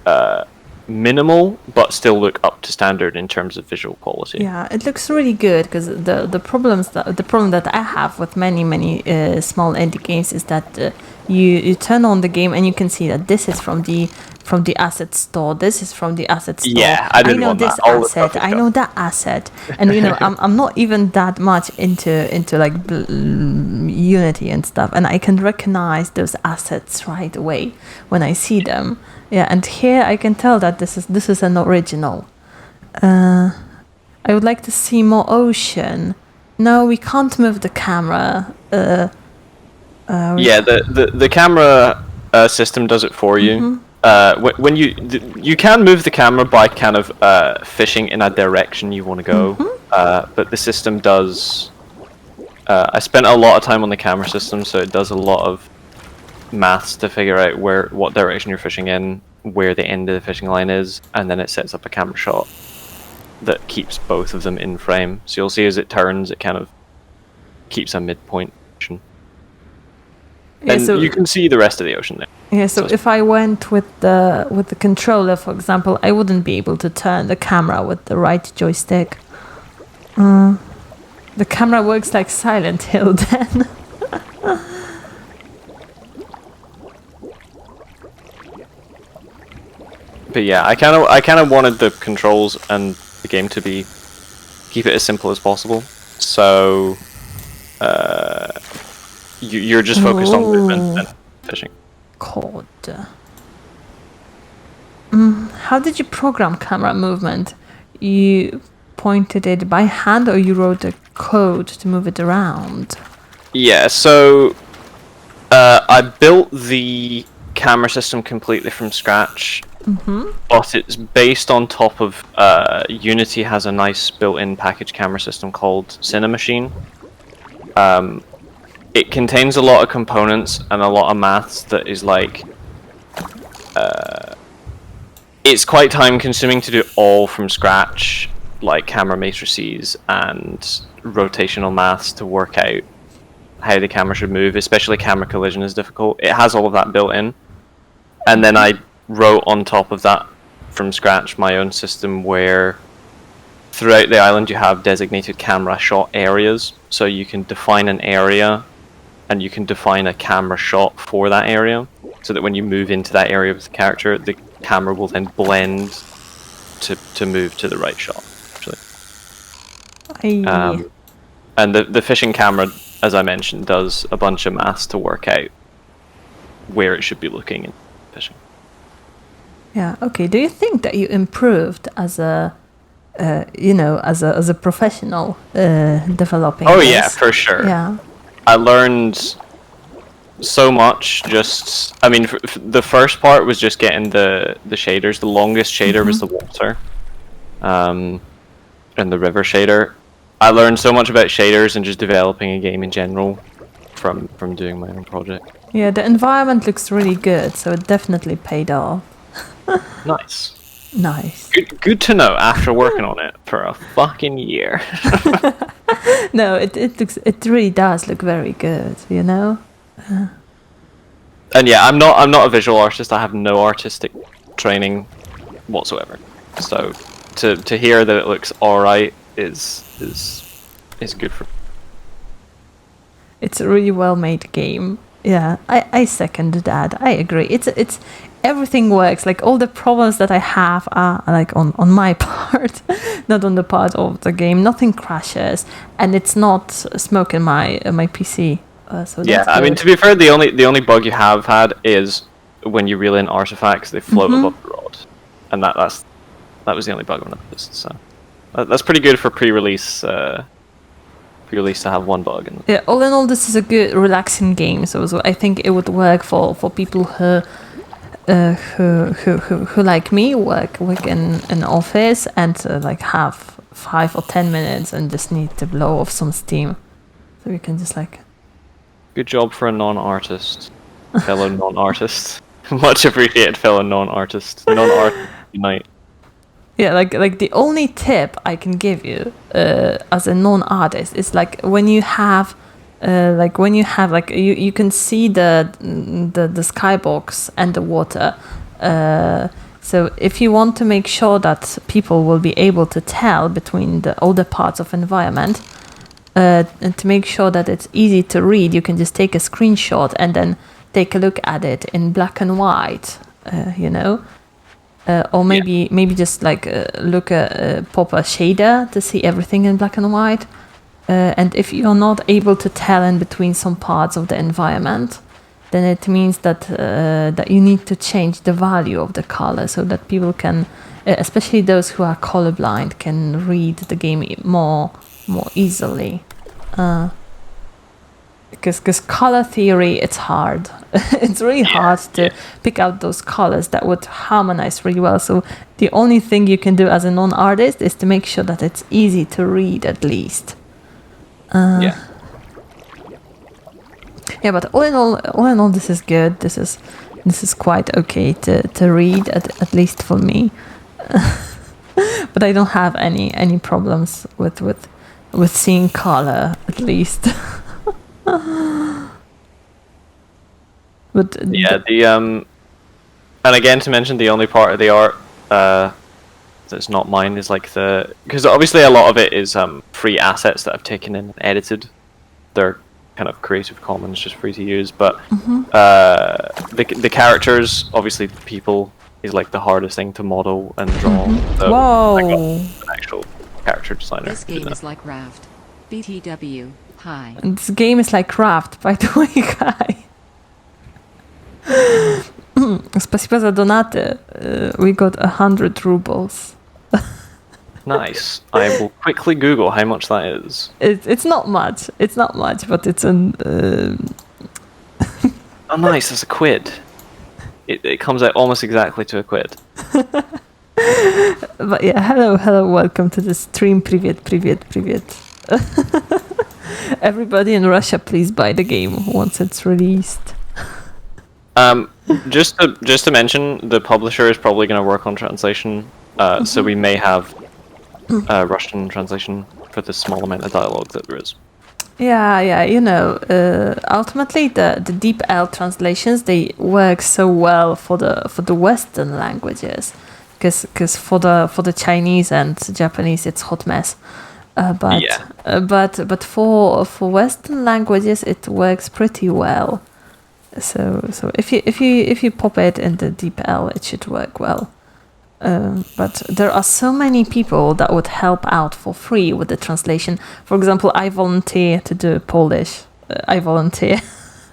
minimal but still look up to standard in terms of visual quality. Yeah, it looks really good, because the problem that I have with many small indie games is that you turn on the game and you can see that this is from the asset store, this is from the asset store. Yeah, I didn't know want this that. asset, I know that asset, and you know I'm not even that much into like Unity and stuff, and I can recognize those assets right away when I see them. Yeah, and here I can tell that this is an original. I would like to see more ocean. No, we can't move the camera. Yeah, the camera system does it for you. When you can move the camera by kind of fishing in a direction you want to go, but the system does. I spent a lot of time on the camera system, so it does a lot of maths to figure out what direction you're fishing in, where the end of the fishing line is, and then it sets up a camera shot that keeps both of them in frame. So you'll see as it turns, it kind of keeps a midpoint. Yeah, and you can see the rest of the ocean there. Yeah, so if I went with the controller, for example, I wouldn't be able to turn the camera with the right joystick. The camera works like Silent Hill then. But yeah, I kind of wanted the controls and the game to keep it as simple as possible. So you're just focused on movement and fishing. God. How did you program camera movement? You pointed it by hand, or you wrote a code to move it around? Yeah, so I built the camera system completely from scratch, but it's based on top of Unity has a nice built-in package camera system called Cinemachine. It contains a lot of components and a lot of maths that is like it's quite time consuming to do all from scratch, like camera matrices and rotational maths to work out how the camera should move, especially camera collision is difficult. It has all of that built in, and then I wrote on top of that from scratch my own system where throughout the island you have designated camera shot areas, so you can define an area and you can define a camera shot for that area, so that when you move into that area with the character, the camera will then blend to move to the right shot, actually. And the fishing camera, as I mentioned, does a bunch of maths to work out where it should be looking in fishing. Yeah. Okay. Do you think that you improved as a, as a professional developing? Oh this? yeah, for sure. Yeah. I learned so much. Just, I mean, the first part was just getting the shaders. The longest shader was the water, and the river shader. I learned so much about shaders and just developing a game in general from doing my own project. Yeah. The environment looks really good, so it definitely paid off. Nice. Nice. Good to know after working on it for a fucking year. No, it really does look very good, you know? And yeah, I'm not a visual artist. I have no artistic training whatsoever. So to hear that it looks alright is good for me. It's a really well made game. Yeah, I second that. I agree. It's everything works. Like all the problems that I have are like on my part, not on the part of the game. Nothing crashes, and it's not smoking my PC. So Yeah, that's I mean, good. to be fair, the only bug you have had is when you reel in artifacts, they float above the rod, and that was the only bug on it. So that's pretty good for pre-release. Pre-release to have one bug. Yeah, all in all, this is a good, relaxing game. So I think it would work for people who like me work in an office and like have 5 or 10 minutes and just need to blow off some steam. So you can just like. Good job for a non-artist, fellow non-artist. Much appreciated, fellow non-artist. Non-artist unite. Yeah, like the only tip I can give you as a non-artist is like when you have you can see the skybox and the water. So if you want to make sure that people will be able to tell between all the parts of environment, and to make sure that it's easy to read, you can just take a screenshot and then take a look at it in black and white. Or maybe just like pop a shader to see everything in black and white. And if you're not able to tell in between some parts of the environment, then it means that that you need to change the value of the color so that people can, especially those who are colorblind, can read the game more easily. Because color theory, it's hard. It's really hard to pick out those colors that would harmonize really well. So the only thing you can do as a non-artist is to make sure that it's easy to read at least. Yeah, but all in all, this is good. This is quite okay to read at least for me. But I don't have any problems with seeing color at least. But yeah, and again to mention the only part of the art that's not mine is like because obviously a lot of it is free assets that I've taken in and edited. They're kind of Creative Commons, just free to use. But the characters, obviously, the people is like the hardest thing to model and draw. So Whoa! I got an actual character designer. This game is like Raft. BTW. Hi. This game is like Raft, by the way, guy. Спасибо за донаты. We got 100 rubles. Nice. I will quickly Google how much that is. It's not much. It's not much, but it's an. Oh, nice. That's a quid. It comes out almost exactly to a quid. But yeah, hello, welcome to the stream. Привет. Everybody in Russia, please buy the game once it's released. Just to mention, the publisher is probably going to work on translation, so we may have Russian translation for the small amount of dialogue that there is. Yeah, ultimately the DeepL translations, they work so well for the Western languages, because for the Chinese and Japanese it's hot mess. But for Western languages it works pretty well. So if you pop it in the DeepL, it should work well. But there are so many people that would help out for free with the translation. For example, I volunteer to do Polish. I volunteer.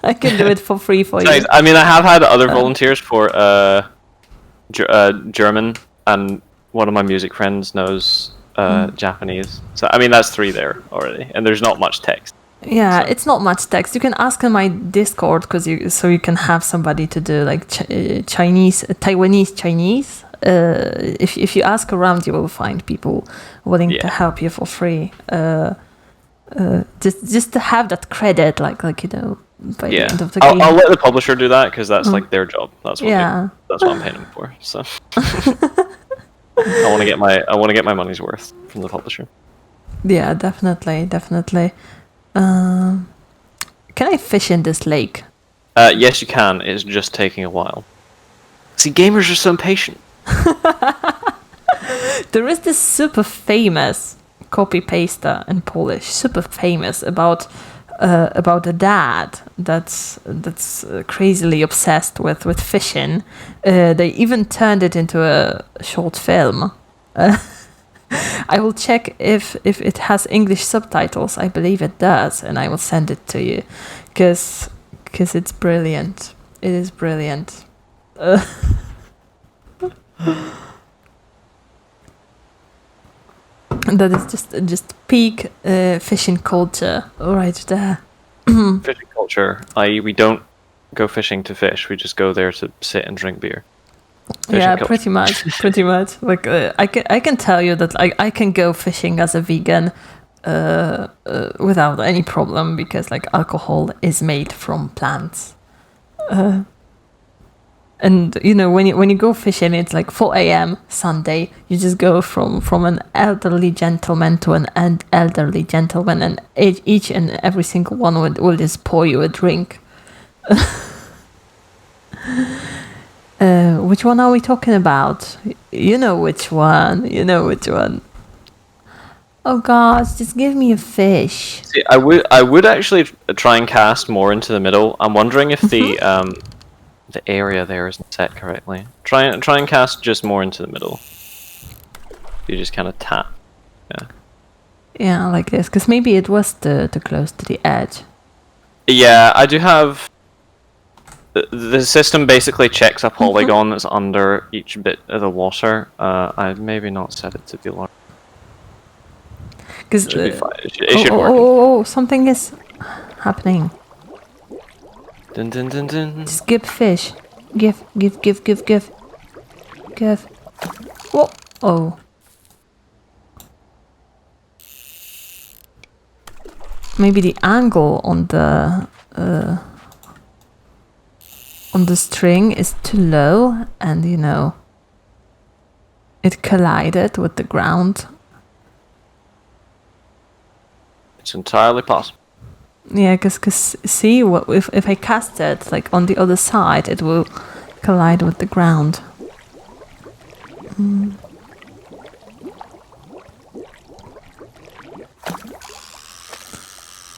I can do it for free for you. Nice. I mean, I have had other volunteers for German, and one of my music friends knows Japanese. So I mean, that's 3 there already, and there's not much text. Yeah, So- it's not much text. You can ask on my Discord because you can have somebody to do like Taiwanese Chinese. If you ask around, you will find people willing to help you for free. Just to have that credit, like by the end of the game. I'll let the publisher do that because that's like their job. That's what that's what I'm paying them for. So I want to get my money's worth from the publisher. Yeah, definitely. Can I fish in this lake? Yes, you can. It's just taking a while. See, gamers are so impatient. There is this super famous copy paster in Polish, super famous about a dad that's crazily obsessed with fishing. They even turned it into a short film. I will check if it has English subtitles. I believe it does, and I will send it to you because it's brilliant. It is brilliant. That is just peak fishing culture right there. Fishing culture, i.e., we don't go fishing to fish. We just go there to sit and drink beer. Yeah, pretty much. Like I can tell you that I can go fishing as a vegan without any problem because like alcohol is made from plants. And when you go fishing, it's like 4 a.m. Sunday. You just go from an elderly gentleman to an elderly gentleman, and each and every single one will just pour you a drink. Which one are we talking about? You know which one. Oh gosh, just give me a fish. See, I would actually try and cast more into the middle. I'm wondering if the area there isn't set correctly. Try and cast just more into the middle. You just kind of tap. Yeah. Yeah, like this, because maybe it was too close to the edge. Yeah, I do have. The system basically checks a polygon that's under each bit of the water. I've maybe not set it to be large. Because It should be fine. It should work. Oh, something is happening. Dun, dun, dun, dun. Just give fish. Give. Whoa. Oh. Maybe the angle on the string is too low, and it collided with the ground. It's entirely possible. Yeah, because see, if I cast it like on the other side, it will collide with the ground.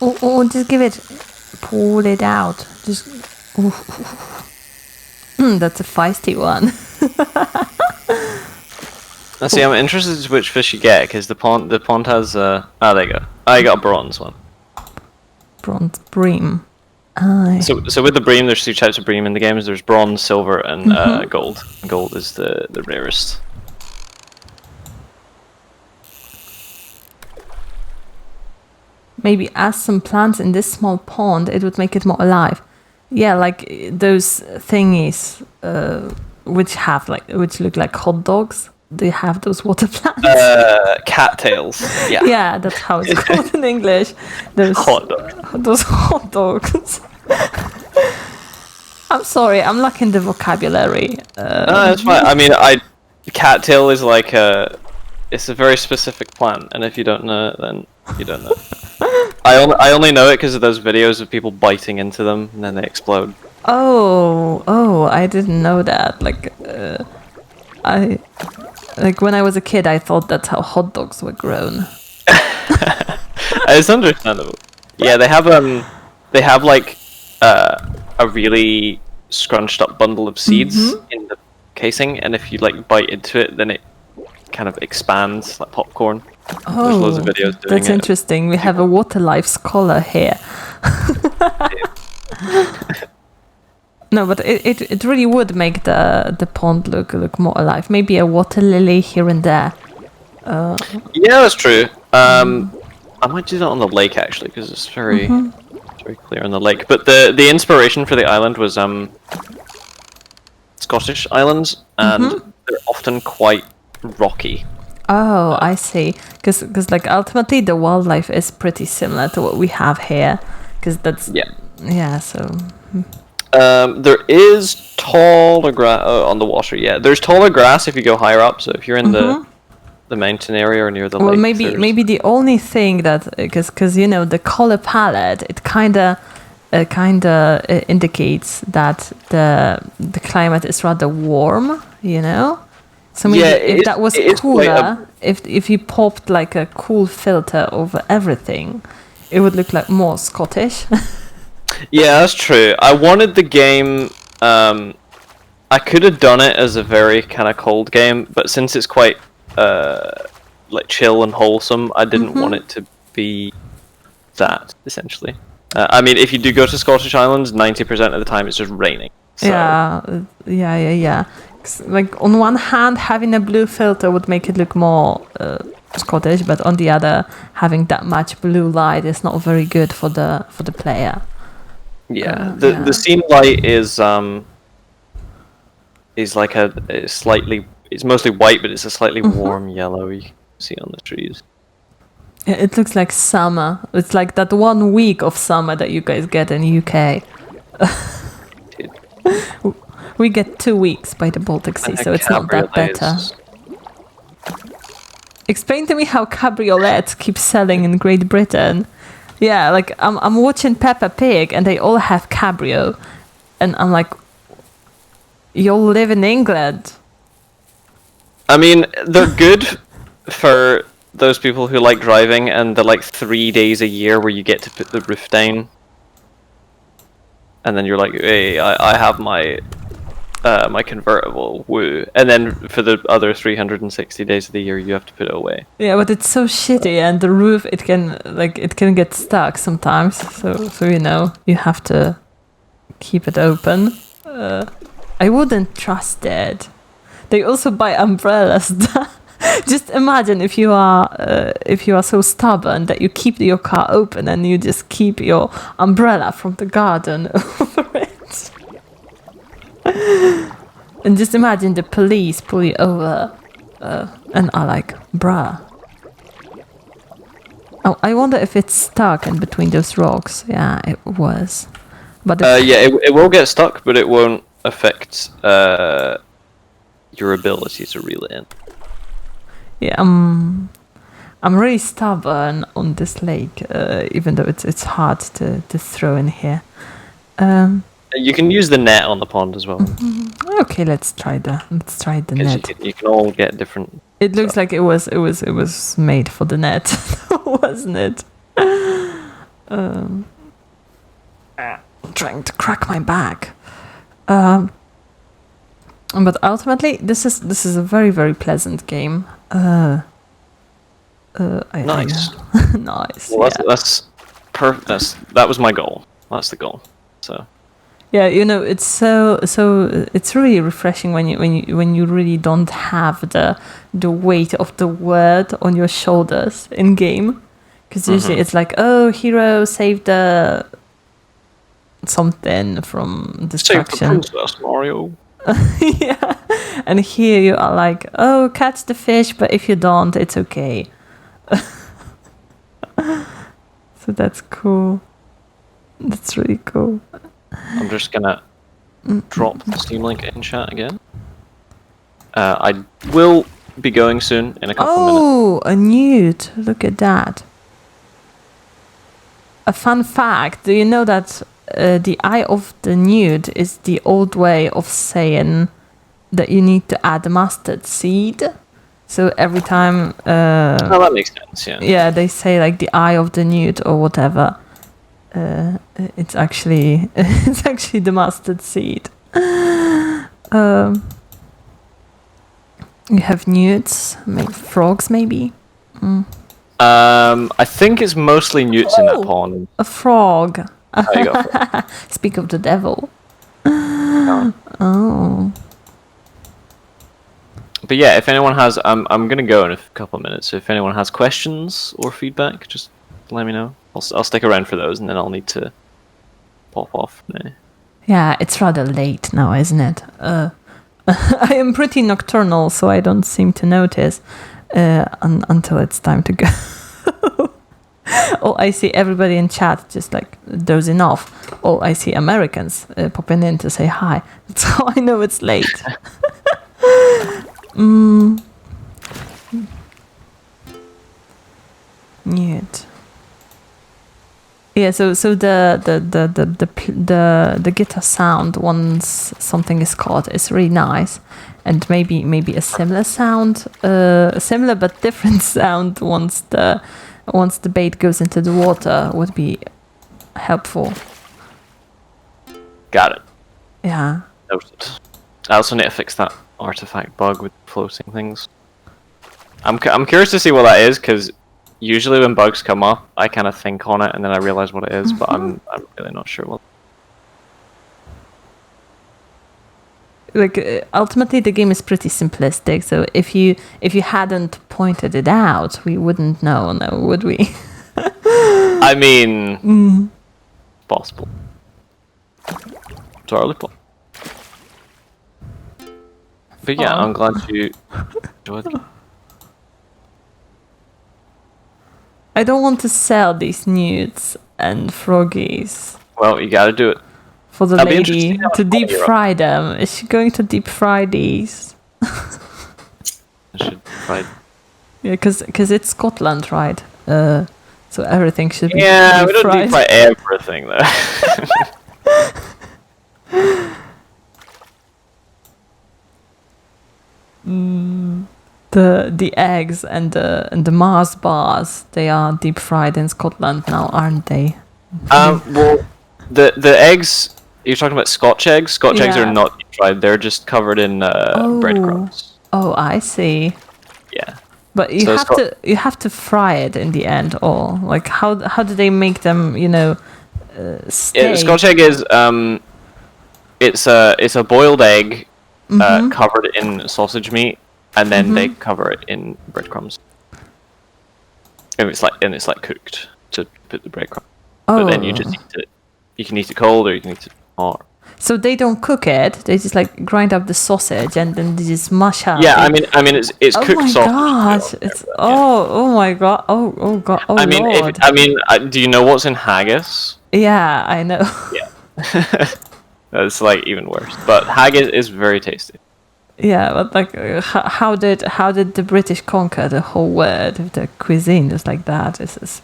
Oh, just give it. Pull it out. Just. That's a feisty one. Now, see, I'm interested in which fish you get because the pond has there you go. I got a bronze one. Bronze bream. So with the bream, there's 2 types of bream in the games. There's bronze, silver, and gold. Gold is the rarest. Maybe add some plants in this small pond, it would make it more alive. Yeah, like those thingies which look like hot dogs. They have those water plants. Cattails. Yeah. Yeah, that's how it's called in English. Those Hot dog. Those hot dogs. I'm sorry, I'm lacking the vocabulary. That's fine. I mean, cattail is like it's a very specific plant, and if you don't know it, then you don't know. I only know it because of those videos of people biting into them and then they explode. Oh, I didn't know that. Like when I was a kid, I thought that's how hot dogs were grown. It's understandable. Yeah, they have like a really scrunched up bundle of seeds in the casing, and if you like bite into it, then it kind of expands like popcorn. There's loads of videos doing that's it. interesting. We have a water life scholar here. No, but it really would make the pond look more alive. Maybe a water lily here and there. Yeah, that's true. I might do that on the lake actually, because it's very clear on the lake. But the inspiration for the island was Scottish islands, and they're often quite rocky. Oh, I see. Because like ultimately the wildlife is pretty similar to what we have here. Because that's so. There is taller grass on the water. Yeah, there's taller grass if you go higher up. So if you're in the mountain area or near the lake. Well, maybe the only thing that because the color palette, it kind of indicates that the climate is rather warm. So maybe if that was cooler, if you popped like a cool filter over everything, it would look like more Scottish. Yeah, that's true. I wanted the game. I could have done it as a very kind of cold game, but since it's quite like chill and wholesome, I didn't want it to be that essentially. I mean, if you do go to Scottish Islands, 90% of the time it's just raining. So. Yeah. Like on one hand, having a blue filter would make it look more Scottish, but on the other, having that much blue light is not very good for the player. Yeah, the scene light is like it's slightly. It's mostly white, but it's a slightly warm yellow you see on the trees. It looks like summer. It's like that 1 week of summer that you guys get in UK. We get 2 weeks by the Baltic Sea, so it's not that better. Explain to me how cabriolets keep selling in Great Britain. Yeah, like I'm watching Peppa Pig and they all have cabrio, and I'm like, you all live in England. I mean, they're good for those people who like driving, and they're like 3 days a year where you get to put the roof down, and then you're like, hey, I have my my convertible, woo. And then for the other 360 days of the year, you have to put it away. Yeah, but it's so shitty, and the roof it can get stuck sometimes. So you have to keep it open. I wouldn't trust it. They also buy umbrellas. Just imagine if you are so stubborn that you keep your car open and you just keep your umbrella from the garden over it. And just imagine the police pull you over and are like, bruh. Oh, I wonder if it's stuck in between those rocks. Yeah, it was. But it will get stuck, but it won't affect your ability to reel it in. Yeah, I'm really stubborn on this lake, even though it's hard to throw in here. You can use the net on the pond as well. Okay, let's try the net. You can all get different. It looks like it was made for the net, wasn't it? I'm trying to crack my back. But ultimately, this is a very, very pleasant game. Nice. Nice. Well, that was my goal. That's the goal. So. Yeah, it's it's really refreshing when you really don't have the weight of the word on your shoulders in game, because usually it's like, oh, hero saved the something from destruction. Save the princess, Mario. Yeah, and here you are like, oh, catch the fish, but if you don't, it's okay. So that's cool. That's really cool. I'm just gonna drop the Steam link in chat again. I will be going soon in a couple minutes. Oh, a nude! Look at that. A fun fact: do you know that the eye of the nude is the old way of saying that you need to add mustard seed? So every time. Oh, that makes sense. Yeah. Yeah, they say like the eye of the nude or whatever. It's actually the mustard seed. You have newts, maybe frogs, maybe. I think it's mostly newts in that Oh! pond. A frog. Oh, you got Speak of the devil. frog. Oh. But yeah, if anyone has, I'm gonna go in a couple of minutes. So if anyone has questions or feedback, just let me know. I'll stick around for those, and then I'll need to pop off now. Yeah, it's rather late now, isn't it? I am pretty nocturnal, so I don't seem to notice until it's time to go. Oh, I see everybody in chat just like dozing off. Oh, I see Americans popping in to say hi. That's how I know it's late. Newt. Yeah, so the guitar sound once something is caught is really nice, and maybe a similar sound, similar but different sound once the bait goes into the water would be helpful. Got it. Yeah. Noted. I also need to fix that artifact bug with floating things. I'm curious to see what that is, because usually when bugs come up, I kind of think on it and then I realize what it is, but I'm really not sure what. Like ultimately, the game is pretty simplistic. So if you hadn't pointed it out, we wouldn't know, now would we? I mean, possible. Totally possible. But yeah, I'm glad you enjoyed it. I don't want to sell these newts and froggies Well, you gotta do it. for the That'd be lady interesting how to much deep money you're up. fry them. Is she going to deep fry these? I should try. Yeah, because it's Scotland, right? So everything should be Yeah, deep we don't fried. deep fry everything though. The eggs and the Mars bars, they are deep fried in Scotland now, aren't they? Well, the eggs you're talking about Scotch eggs. Scotch eggs Yeah. are not deep fried. They're just covered in breadcrumbs. Oh, I see. Yeah. But you So have to fry it in the end, or like how do they make them? Stay? Yeah, Scotch egg is it's a boiled egg covered in sausage meat, and then they cover it in breadcrumbs. And it's like cooked to put the breadcrumb. Oh, But then you just eat it. You can eat it cold or you can eat it hot. so they don't cook it. They just like grind up the sausage and then they just mash up. Yeah, I mean it's Oh cooked my sausage. gosh! It's oh my god! Oh god! Oh I mean, lord! do you know what's in haggis? Yeah, I know. Yeah. That's like even worse. But haggis is very tasty. Yeah, but like, how did the British conquer the whole world with their cuisine just like that? It's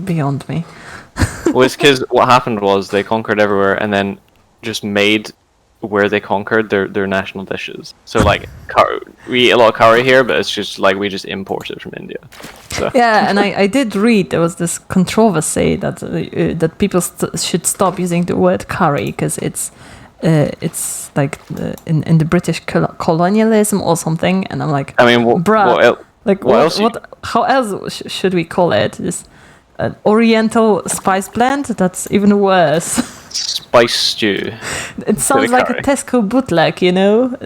beyond me. Well, it's because what happened was they conquered everywhere and then just made where they conquered their national dishes. So like, we eat a lot of curry here, but it's just like we just import it from India. So. Yeah, and I did read there was this controversy that that people should stop using the word curry because it's like in the British colonialism or something, and I'm like, I mean, bruh, like what else how else should we call it? This an Oriental spice blend? That's even worse. Spice stew. It sounds like curry. a Tesco bootleg, a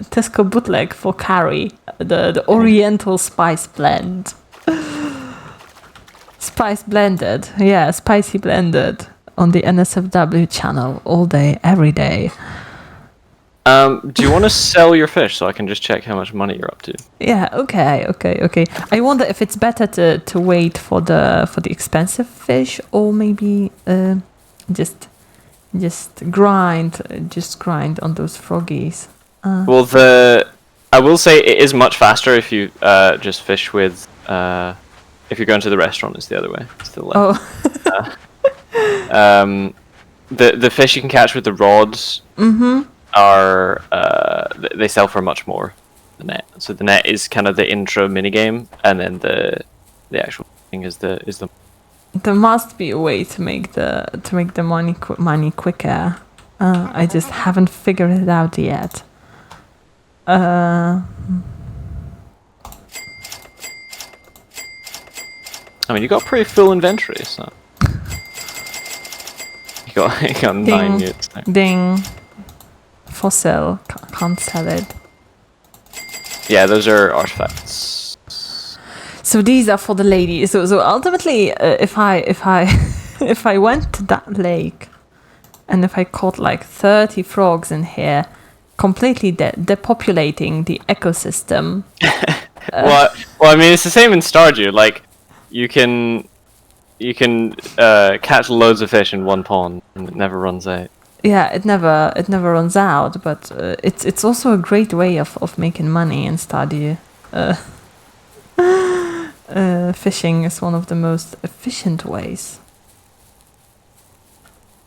Tesco bootleg for curry. The Oriental spice blend. Spice blended, yeah, spicy blended on the NSFW channel all day, every day. Do you want to sell your fish so I can just check how much money you're up to? Yeah, okay. I wonder if it's better to wait for the expensive fish or maybe just grind on those froggies. Well, I will say it is much faster if you just fish with if you're going to the restaurant. It's the other way. It's the left. Oh. The fish you can catch with the rods are they sell for much more. The net. So the net is kind of the intro minigame, and then the actual thing is the. There must be a way to make the money quicker. I just haven't figured it out yet. I mean, you got a pretty full inventory, so you got 9 units. Now. Ding. Fossil. Can't sell it. Yeah, those are artifacts. So these are for the ladies. So ultimately, if I if I went to that lake, and if I caught like 30 frogs in here, completely depopulating the ecosystem. Well, I mean, it's the same in Stardew. Like, you can catch loads of fish in one pond, and it never runs out. Yeah, it never runs out. But it's also a great way of making money in Stardew. Fishing is one of the most efficient ways.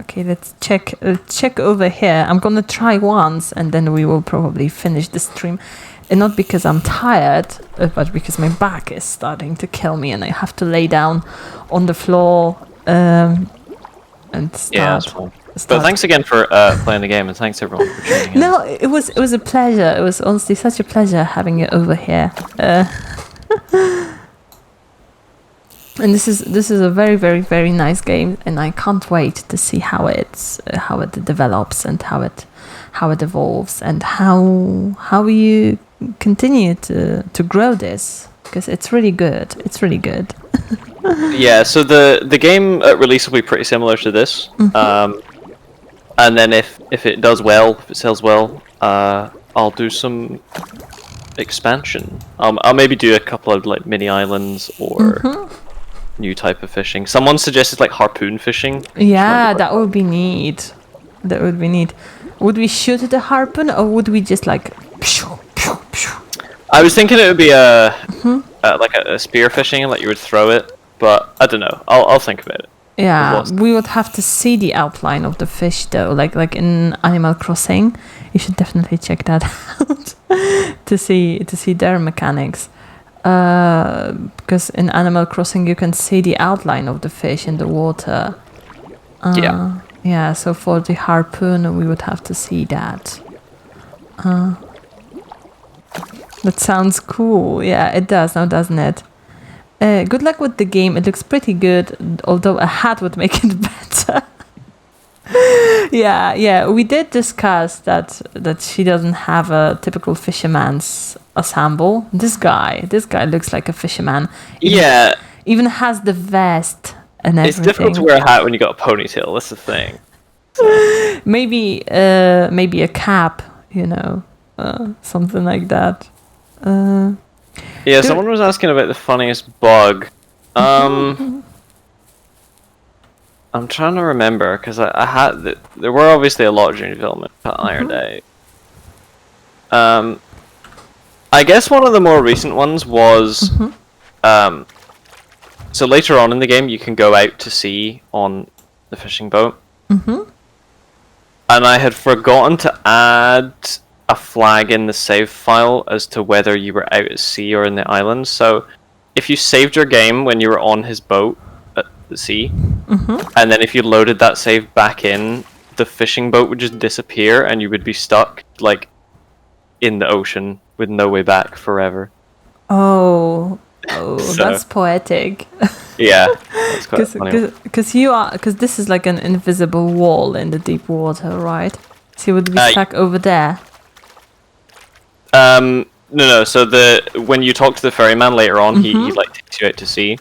Okay, let's check over here. I'm gonna try once, and then we will probably finish the stream. And not because I'm tired, but because my back is starting to kill me, and I have to lay down on the floor and start. Yeah, that's fine. But thanks again for playing the game, and thanks everyone for tuning in. No, it was a pleasure. It was honestly such a pleasure having you over here. And this is a very, very, very nice game, and I can't wait to see how it develops and how it evolves, and how you continue to grow this, because it's really good. It's really good. Yeah, so the game at release will be pretty similar to this. And then if it does well, if it sells well, I'll do some expansion. I'll maybe do a couple of like mini islands or new type of fishing. Someone suggested like harpoon fishing. Yeah, that would be neat. That would be neat. Would we shoot the harpoon, or would we just like? Pshoo, pshoo, pshoo? I was thinking it would be like a spear fishing, like you would throw it, but I don't know. I'll think about it. Yeah, we would have to see the outline of the fish though, like in Animal Crossing. You should definitely check that out to see their mechanics. Because in Animal Crossing you can see the outline of the fish in the water. Yeah. Yeah, so for the harpoon we would have to see that. That sounds cool. Yeah, it does now, doesn't it? Good luck with the game. It looks pretty good, although a hat would make it better. Yeah. We did discuss that she doesn't have a typical fisherman's ensemble. This guy looks like a fisherman. Even has the vest and everything. It's difficult to wear a hat when you got a ponytail. That's the thing. So. Maybe a cap, something like that. Yeah, someone was asking about the funniest bug. I'm trying to remember, because I had there were obviously a lot during development at Iron Day. I guess one of the more recent ones was so later on in the game you can go out to sea on the fishing boat. And I had forgotten to add a flag in the save file as to whether you were out at sea or in the island. So if you saved your game when you were on his boat at the sea, and then if you loaded that save back in, the fishing boat would just disappear and you would be stuck like in the ocean with no way back forever. So, that's poetic. Yeah, that's quite funny. Because this is like an invisible wall in the deep water, right? So you would be stuck over there. No. So when you talk to the ferryman later on, he like takes you out to sea,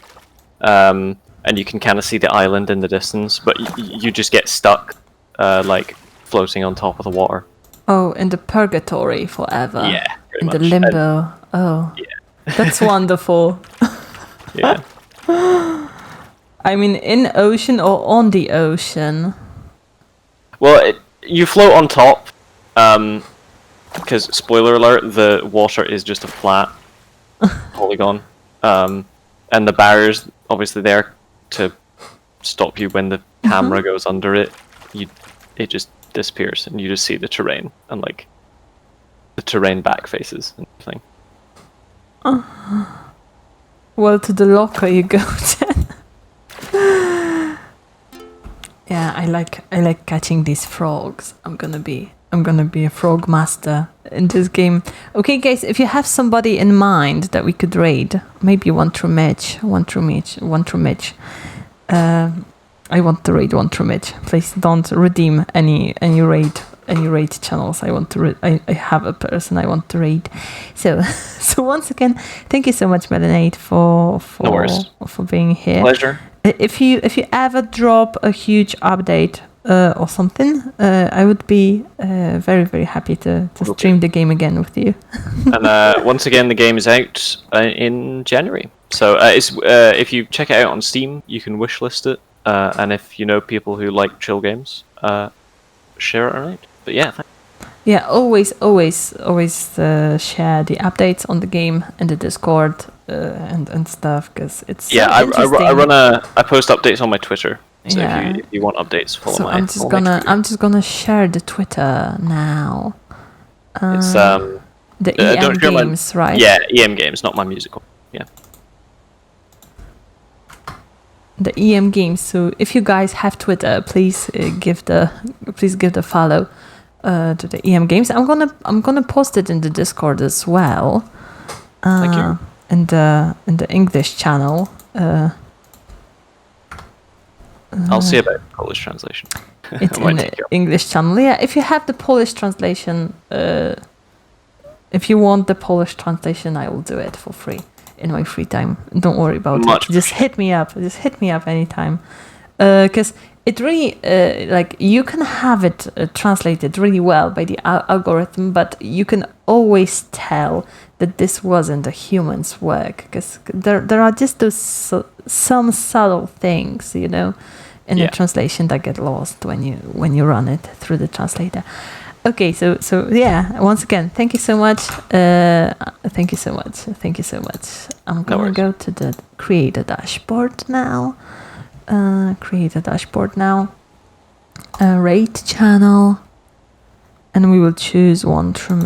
and you can kind of see the island in the distance, but you just get stuck, like floating on top of the water. Oh, in the purgatory forever. Yeah, in the limbo. Yeah, that's wonderful. Yeah. I mean, in ocean or on the ocean? Well, you float on top. Because, spoiler alert, the water is just a flat polygon. And the barrier's obviously there to stop you when the camera goes under it. It just disappears, and you just see the terrain, and like, the terrain back faces and everything. Well, to the locker you go then. Yeah, I like catching these frogs. I'm gonna be I'm gonna be a frog master in this game. Okay, guys, if you have somebody in mind that we could raid, maybe one true Mitch. I want to raid one true Mitch. Please don't redeem any raid channels. I want to. I have a person I want to raid. So once again, thank you so much, Melanate, for No worries. for being here. Pleasure. If you ever drop a huge update or something, I would be very, very happy to stream the game again with you. And once again, the game is out in January. So it's if you check it out on Steam, you can wishlist it. And if you know people who like chill games, share it around. But yeah, Yeah, always share the updates on the game in the Discord and stuff, because it's so interesting. I post updates on my Twitter. So Yeah. if you want updates, follow So my. I'm just gonna share the Twitter now. It's The EM games, right? Yeah, EM games, not my musical. Yeah. The EM games. So if you guys have Twitter, please give the follow to the EM games. I'm gonna post it in the Discord as well. Thank you. In the English channel. I'll see about Polish translation. It's in the English channel. Yeah, if you have the Polish translation, if you want the Polish translation, I will do it for free in my free time. Don't worry about it. Just hit me up. Just hit me up anytime. Because it really, like, you can have it translated really well by the algorithm, but you can always tell that this wasn't a human's work, because there are just those some subtle things, you know, in the translation that get lost when you run it through the translator. Okay, so yeah, once again, thank you so much. Thank you so much. I'm gonna go to the create a dashboard now. Rate channel, and we will choose one true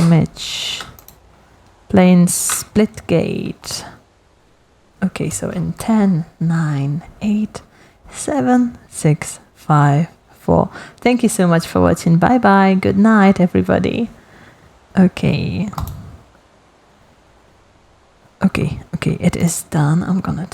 Mitch. Playing Splitgate. Okay, so in 10, 9, 8, 7, 6, 5, 4. Thank you so much for watching. Bye bye. Good night, everybody. Okay, it is done. I'm gonna